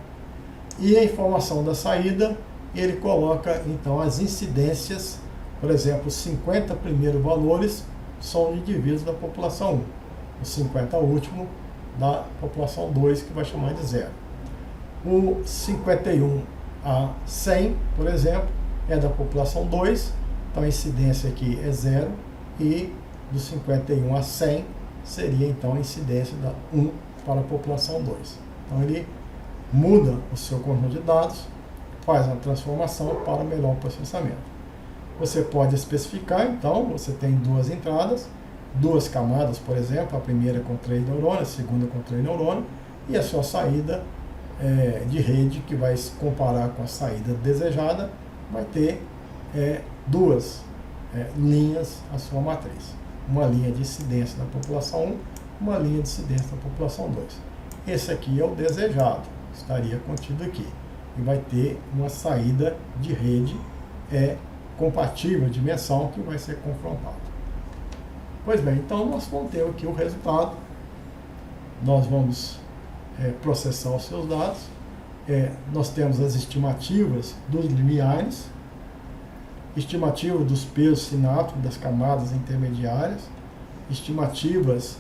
e a informação da saída, ele coloca então as incidências, por exemplo, os 50 primeiros valores são de indivíduos da população 1, os 50 últimos da população 2, que vai chamar de 0. O 51 a 100, por exemplo, é da população 2, então a incidência aqui é 0, e do 51 a 100 seria então a incidência da 1 para a população 2. Então ele muda o seu conjunto de dados, faz uma transformação para o melhor processamento. Você pode especificar, então, você tem duas entradas, duas camadas, por exemplo, a primeira com 3 neurônios, a segunda com 3 neurônios, e a sua saída de rede, que vai se comparar com a saída desejada, vai ter duas linhas a sua matriz. Uma linha de incidência da população 1, uma linha de incidência da população 2. Esse aqui é o desejado, estaria contido aqui. E vai ter uma saída de rede compatível, dimensão, que vai ser confrontada. Pois bem, então nós vamos ter aqui o resultado. Nós vamos processar os seus dados. Nós temos as estimativas dos limiares, estimativa dos pesos sinápticos das camadas intermediárias, estimativas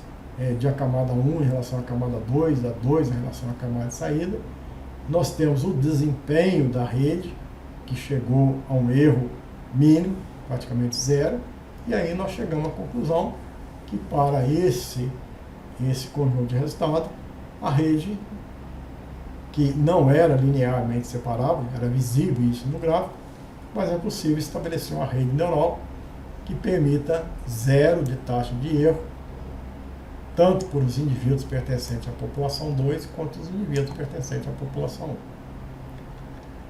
de a camada 1 em relação à camada 2, da 2 em relação à camada de saída. Nós temos o desempenho da rede, que chegou a um erro mínimo, praticamente 0, e aí nós chegamos à conclusão que para esse conjunto de resultados, a rede, que não era linearmente separável, era visível isso no gráfico, mas é possível estabelecer uma rede neural que permita 0 de taxa de erro, tanto por os indivíduos pertencentes à população 2, quanto os indivíduos pertencentes à população 1.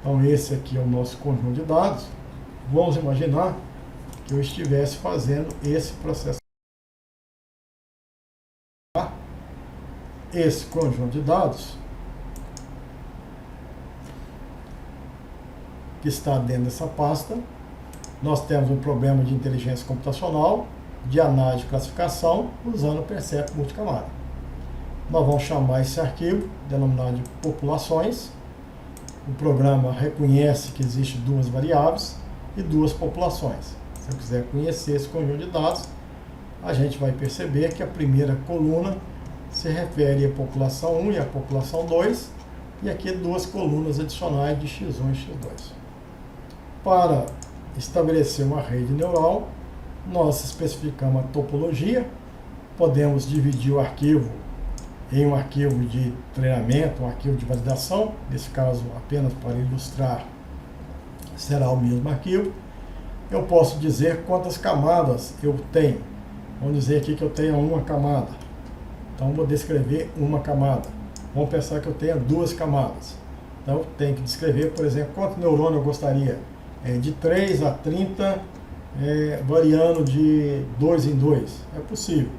Então esse aqui é o nosso conjunto de dados. Vamos imaginar que eu estivesse fazendo esse processo. Esse conjunto de dados que está dentro dessa pasta, nós temos um problema de inteligência computacional, de análise de classificação, usando o Percept multicamada. Nós vamos chamar esse arquivo, denominado de populações. O programa reconhece que existe duas variáveis e duas populações. Se eu quiser conhecer esse conjunto de dados, a gente vai perceber que a primeira coluna se refere à população 1 e à população 2, e aqui duas colunas adicionais de x1 e x2. Para estabelecer uma rede neural, nós especificamos a topologia, podemos dividir o arquivo em um arquivo de treinamento, um arquivo de validação, nesse caso apenas para ilustrar, será o mesmo arquivo. Eu posso dizer quantas camadas eu tenho. Vamos dizer aqui que eu tenho uma camada. Então vou descrever uma camada. Vamos pensar que eu tenha duas camadas. Então eu tenho que descrever, por exemplo, quanto neurônio eu gostaria. De 3 a 30, variando de 2 em 2. É possível.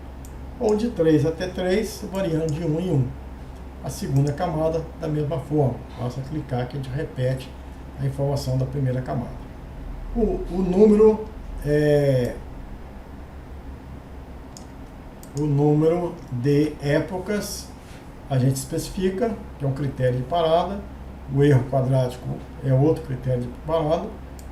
Ou de 3 até 3, variando de 1 em 1. A segunda camada, da mesma forma. Basta clicar que a gente repete a informação da primeira camada. O número de épocas a gente especifica, que é um critério de parada. O erro quadrático é outro critério de parada.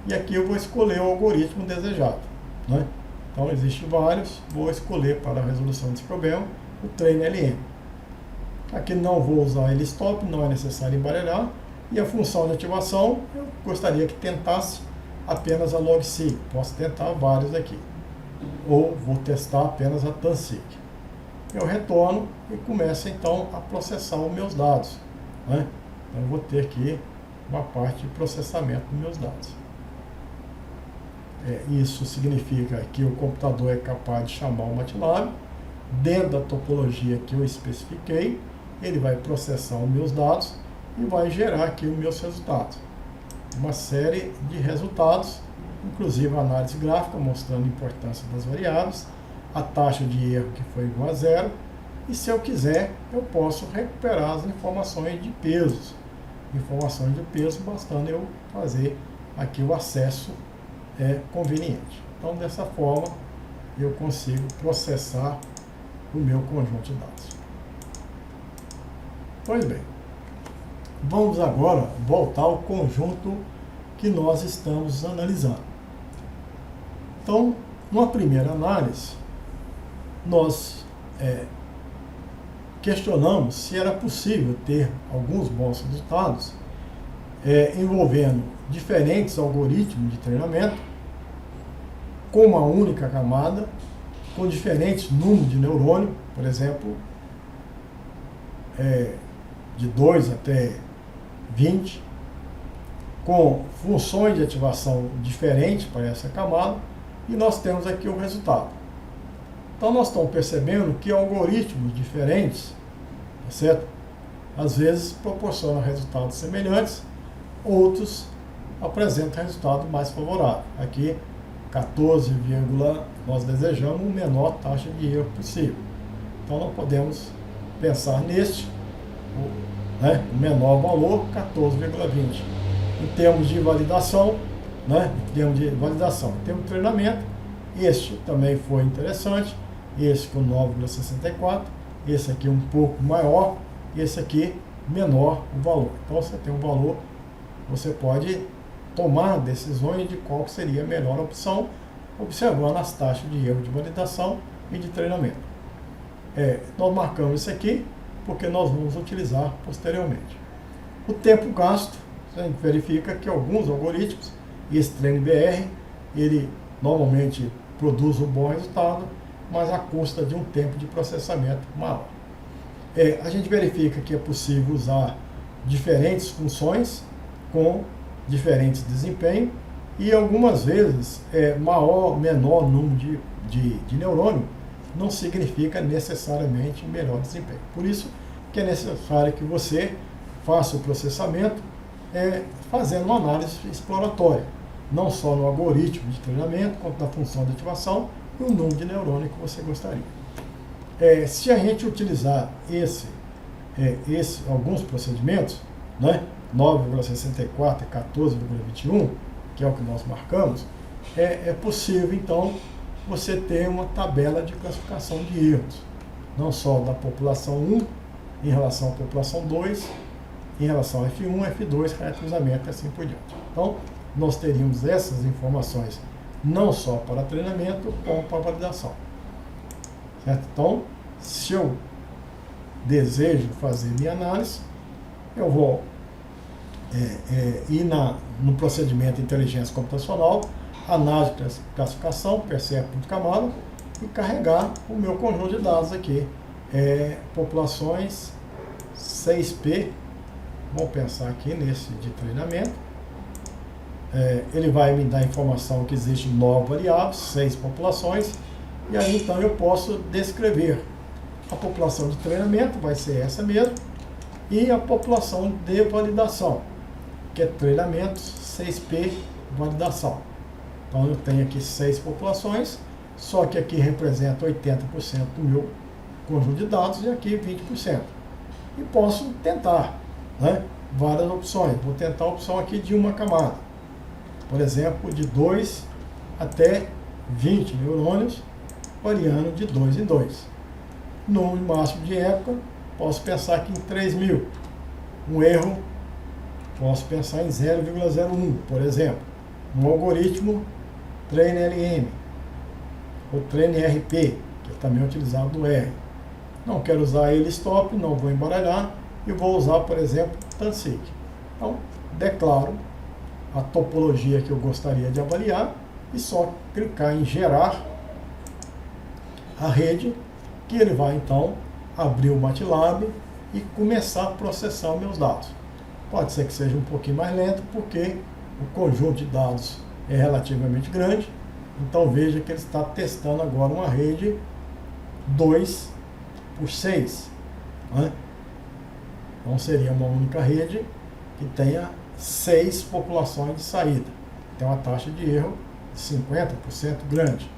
E aqui eu vou escolher o algoritmo desejado, né? Então, existem vários, vou escolher para a resolução desse problema o train-LM. Aqui não vou usar LSTOP, não é necessário embaralhar. E a função de ativação, eu gostaria que tentasse apenas a log-seq. Posso tentar vários aqui. Ou vou testar apenas a tan-seq. Eu retorno e começo então a processar os meus dados, né? Então, eu vou ter aqui uma parte de processamento dos meus dados. Isso significa que o computador é capaz de chamar o MATLAB, dentro da topologia que eu especifiquei, ele vai processar os meus dados e vai gerar aqui os meus resultados. Uma série de resultados, inclusive a análise gráfica, mostrando a importância das variáveis, a taxa de erro que foi igual a 0, e se eu quiser, eu posso recuperar as informações de pesos. Informações de peso, bastando eu fazer aqui o acesso conveniente. Então, dessa forma, eu consigo processar o meu conjunto de dados. Pois bem, vamos agora voltar ao conjunto que nós estamos analisando. Então, numa primeira análise, nós questionamos se era possível ter alguns bons resultados envolvendo diferentes algoritmos de treinamento com uma única camada, com diferentes números de neurônio, por exemplo, de 2 até 20, com funções de ativação diferentes para essa camada, e nós temos aqui o resultado. Então nós estamos percebendo que algoritmos diferentes, tá certo? Às vezes proporcionam resultados semelhantes, outros apresentam resultado mais favorável. Aqui 14, nós desejamos uma menor taxa de erro possível. Então não podemos pensar neste, o menor valor, 14,20. Em termos de validação, em termos de treinamento, este também foi interessante, esse com 9,64, esse aqui um pouco maior, esse aqui menor o valor. Então você tem um valor, você pode tomar decisões de qual seria a melhor opção, observando as taxas de erro de validação e de treinamento. Nós marcamos isso aqui porque nós vamos utilizar posteriormente. O tempo gasto, a gente verifica que alguns algoritmos, esse TrainBR, ele normalmente produz um bom resultado, mas à custa de um tempo de processamento maior. A gente verifica que é possível usar diferentes funções com diferentes desempenhos e algumas vezes menor número de neurônio não significa necessariamente melhor desempenho. Por isso que é necessário que você faça o processamento fazendo uma análise exploratória, não só no algoritmo de treinamento, quanto na função de ativação e o número de neurônio que você gostaria. Se a gente utilizar alguns procedimentos, 9,64 e 14,21, que é o que nós marcamos, é possível, então, você ter uma tabela de classificação de erros, não só da população 1 em relação à população 2, em relação a F1, F2, retrocruzamento e assim por diante. Então, nós teríamos essas informações não só para treinamento, como para validação. Certo? Então, se eu desejo fazer minha análise, eu vou ir no procedimento de inteligência computacional, análise de classificação, percebe por camada, e carregar o meu conjunto de dados aqui. Populações 6P, vamos pensar aqui nesse de treinamento. Ele vai me dar a informação que existe 9 variáveis, 6 populações, e aí então eu posso descrever a população de treinamento, vai ser essa mesmo, e a população de validação, que é treinamento 6P validação. Então eu tenho aqui 6 populações, só que aqui representa 80% do meu conjunto de dados e aqui 20%. E posso tentar, né, várias opções. Vou tentar a opção aqui de uma camada. Por exemplo, de 2 até 20 neurônios, variando de 2 em 2. No máximo de época, posso pensar aqui em 3.000. Um erro, posso pensar em 0,01, por exemplo. Um algoritmo TrainLM, ou TrainRP, que também é utilizado do R. Não quero usar ele stop, não vou embaralhar, e vou usar, por exemplo, TANSIG. Então, declaro a topologia que eu gostaria de avaliar e só clicar em gerar a rede, que ele vai então abrir o MATLAB e começar a processar meus dados. Pode ser que seja um pouquinho mais lento, porque o conjunto de dados é relativamente grande. Então veja que ele está testando agora uma rede 2 por 6. Né? Então seria uma única rede que tenha 6 populações de saída. Tem uma taxa de erro de 50% grande.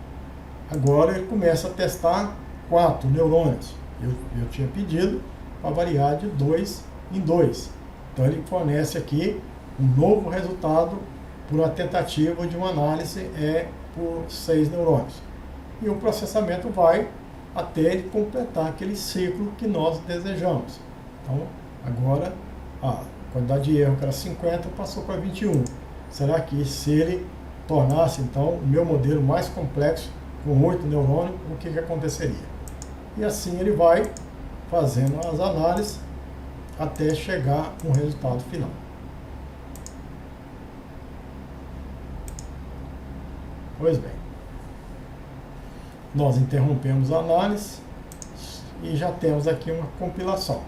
Agora ele começa a testar 4 neurônios. Eu tinha pedido para variar de 2 em 2. Então ele fornece aqui um novo resultado por uma tentativa de uma análise por 6 neurônios. E o processamento vai até ele completar aquele ciclo que nós desejamos. Então, agora, a quantidade de erro que era 50 passou para 21. Será que se ele tornasse, então, o meu modelo mais complexo, com 8 neurônios, o que aconteceria? E assim ele vai fazendo as análises até chegar no resultado final. Pois bem, nós interrompemos a análise e já temos aqui uma compilação.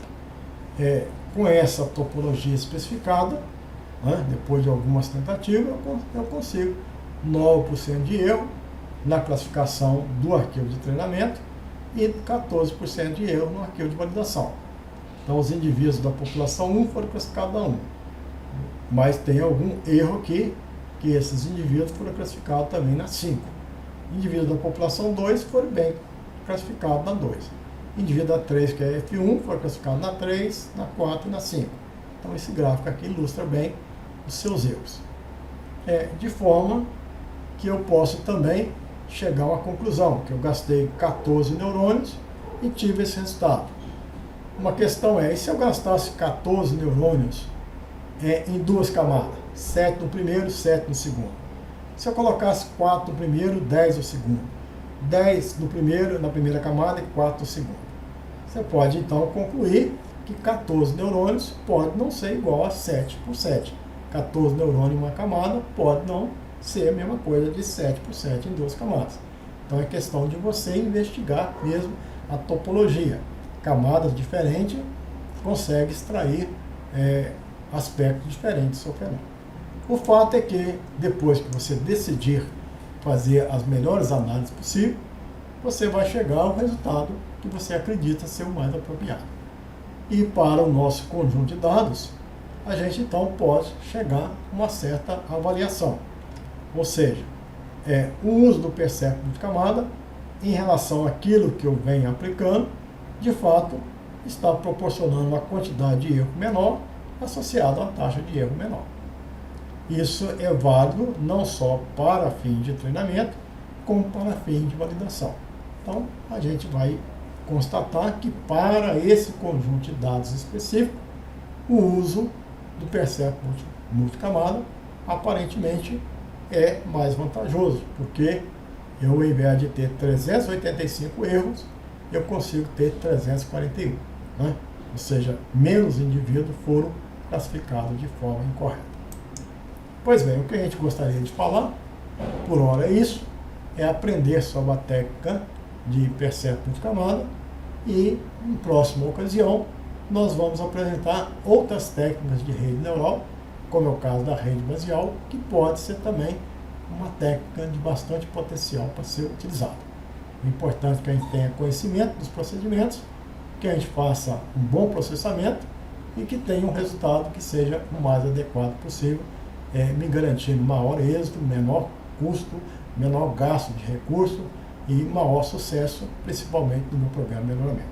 Com essa topologia especificada, né, depois de algumas tentativas, eu consigo 9% de erro na classificação do arquivo de treinamento e 14% de erro no arquivo de validação. Então, os indivíduos da população 1 foram classificados a 1. Mas tem algum erro aqui, que esses indivíduos foram classificados também na 5. Indivíduos da população 2 foram bem classificados na 2. Indivíduo da 3, que é F1, foi classificado na 3, na 4 e na 5. Então, esse gráfico aqui ilustra bem os seus erros. De forma que eu posso também chegar a uma conclusão, que eu gastei 14 neurônios e tive esse resultado. Uma questão e se eu gastasse 14 neurônios em 2 camadas, 7 no primeiro, 7 no segundo? Se eu colocasse 4 no primeiro, 10 no segundo, 10 no primeiro, na primeira camada e 4 no segundo. Você pode então concluir que 14 neurônios pode não ser igual a 7 por 7. 14 neurônios em uma camada pode não ser a mesma coisa de 7 por 7 em 2 camadas. Então é questão de você investigar mesmo a topologia. Camadas diferentes consegue extrair aspectos diferentes do seu fenômeno. O fato é que depois que você decidir fazer as melhores análises possíveis, você vai chegar ao resultado que você acredita ser o mais apropriado. E para o nosso conjunto de dados, a gente então pode chegar a uma certa avaliação. Ou seja, o uso do percepto de camada em relação àquilo que eu venho aplicando, de fato, está proporcionando uma quantidade de erro menor associada a uma taxa de erro menor. Isso é válido não só para fim de treinamento, como para fim de validação. Então, a gente vai constatar que para esse conjunto de dados específico, o uso do percepto multicamada aparentemente é mais vantajoso, porque eu, ao invés de ter 385 erros, eu consigo ter 341. né? Ou seja, menos indivíduos foram classificados de forma incorreta. Pois bem, o que a gente gostaria de falar, por hora é isso, é aprender sobre a técnica de percepto multicamada e, em próxima ocasião, nós vamos apresentar outras técnicas de rede neural, como é o caso da rede baseal, que pode ser também uma técnica de bastante potencial para ser utilizada. O importante é que a gente tenha conhecimento dos procedimentos, que a gente faça um bom processamento e que tenha um resultado que seja o mais adequado possível, me garantindo maior êxito, menor custo, menor gasto de recurso e maior sucesso, principalmente no meu programa de melhoramento.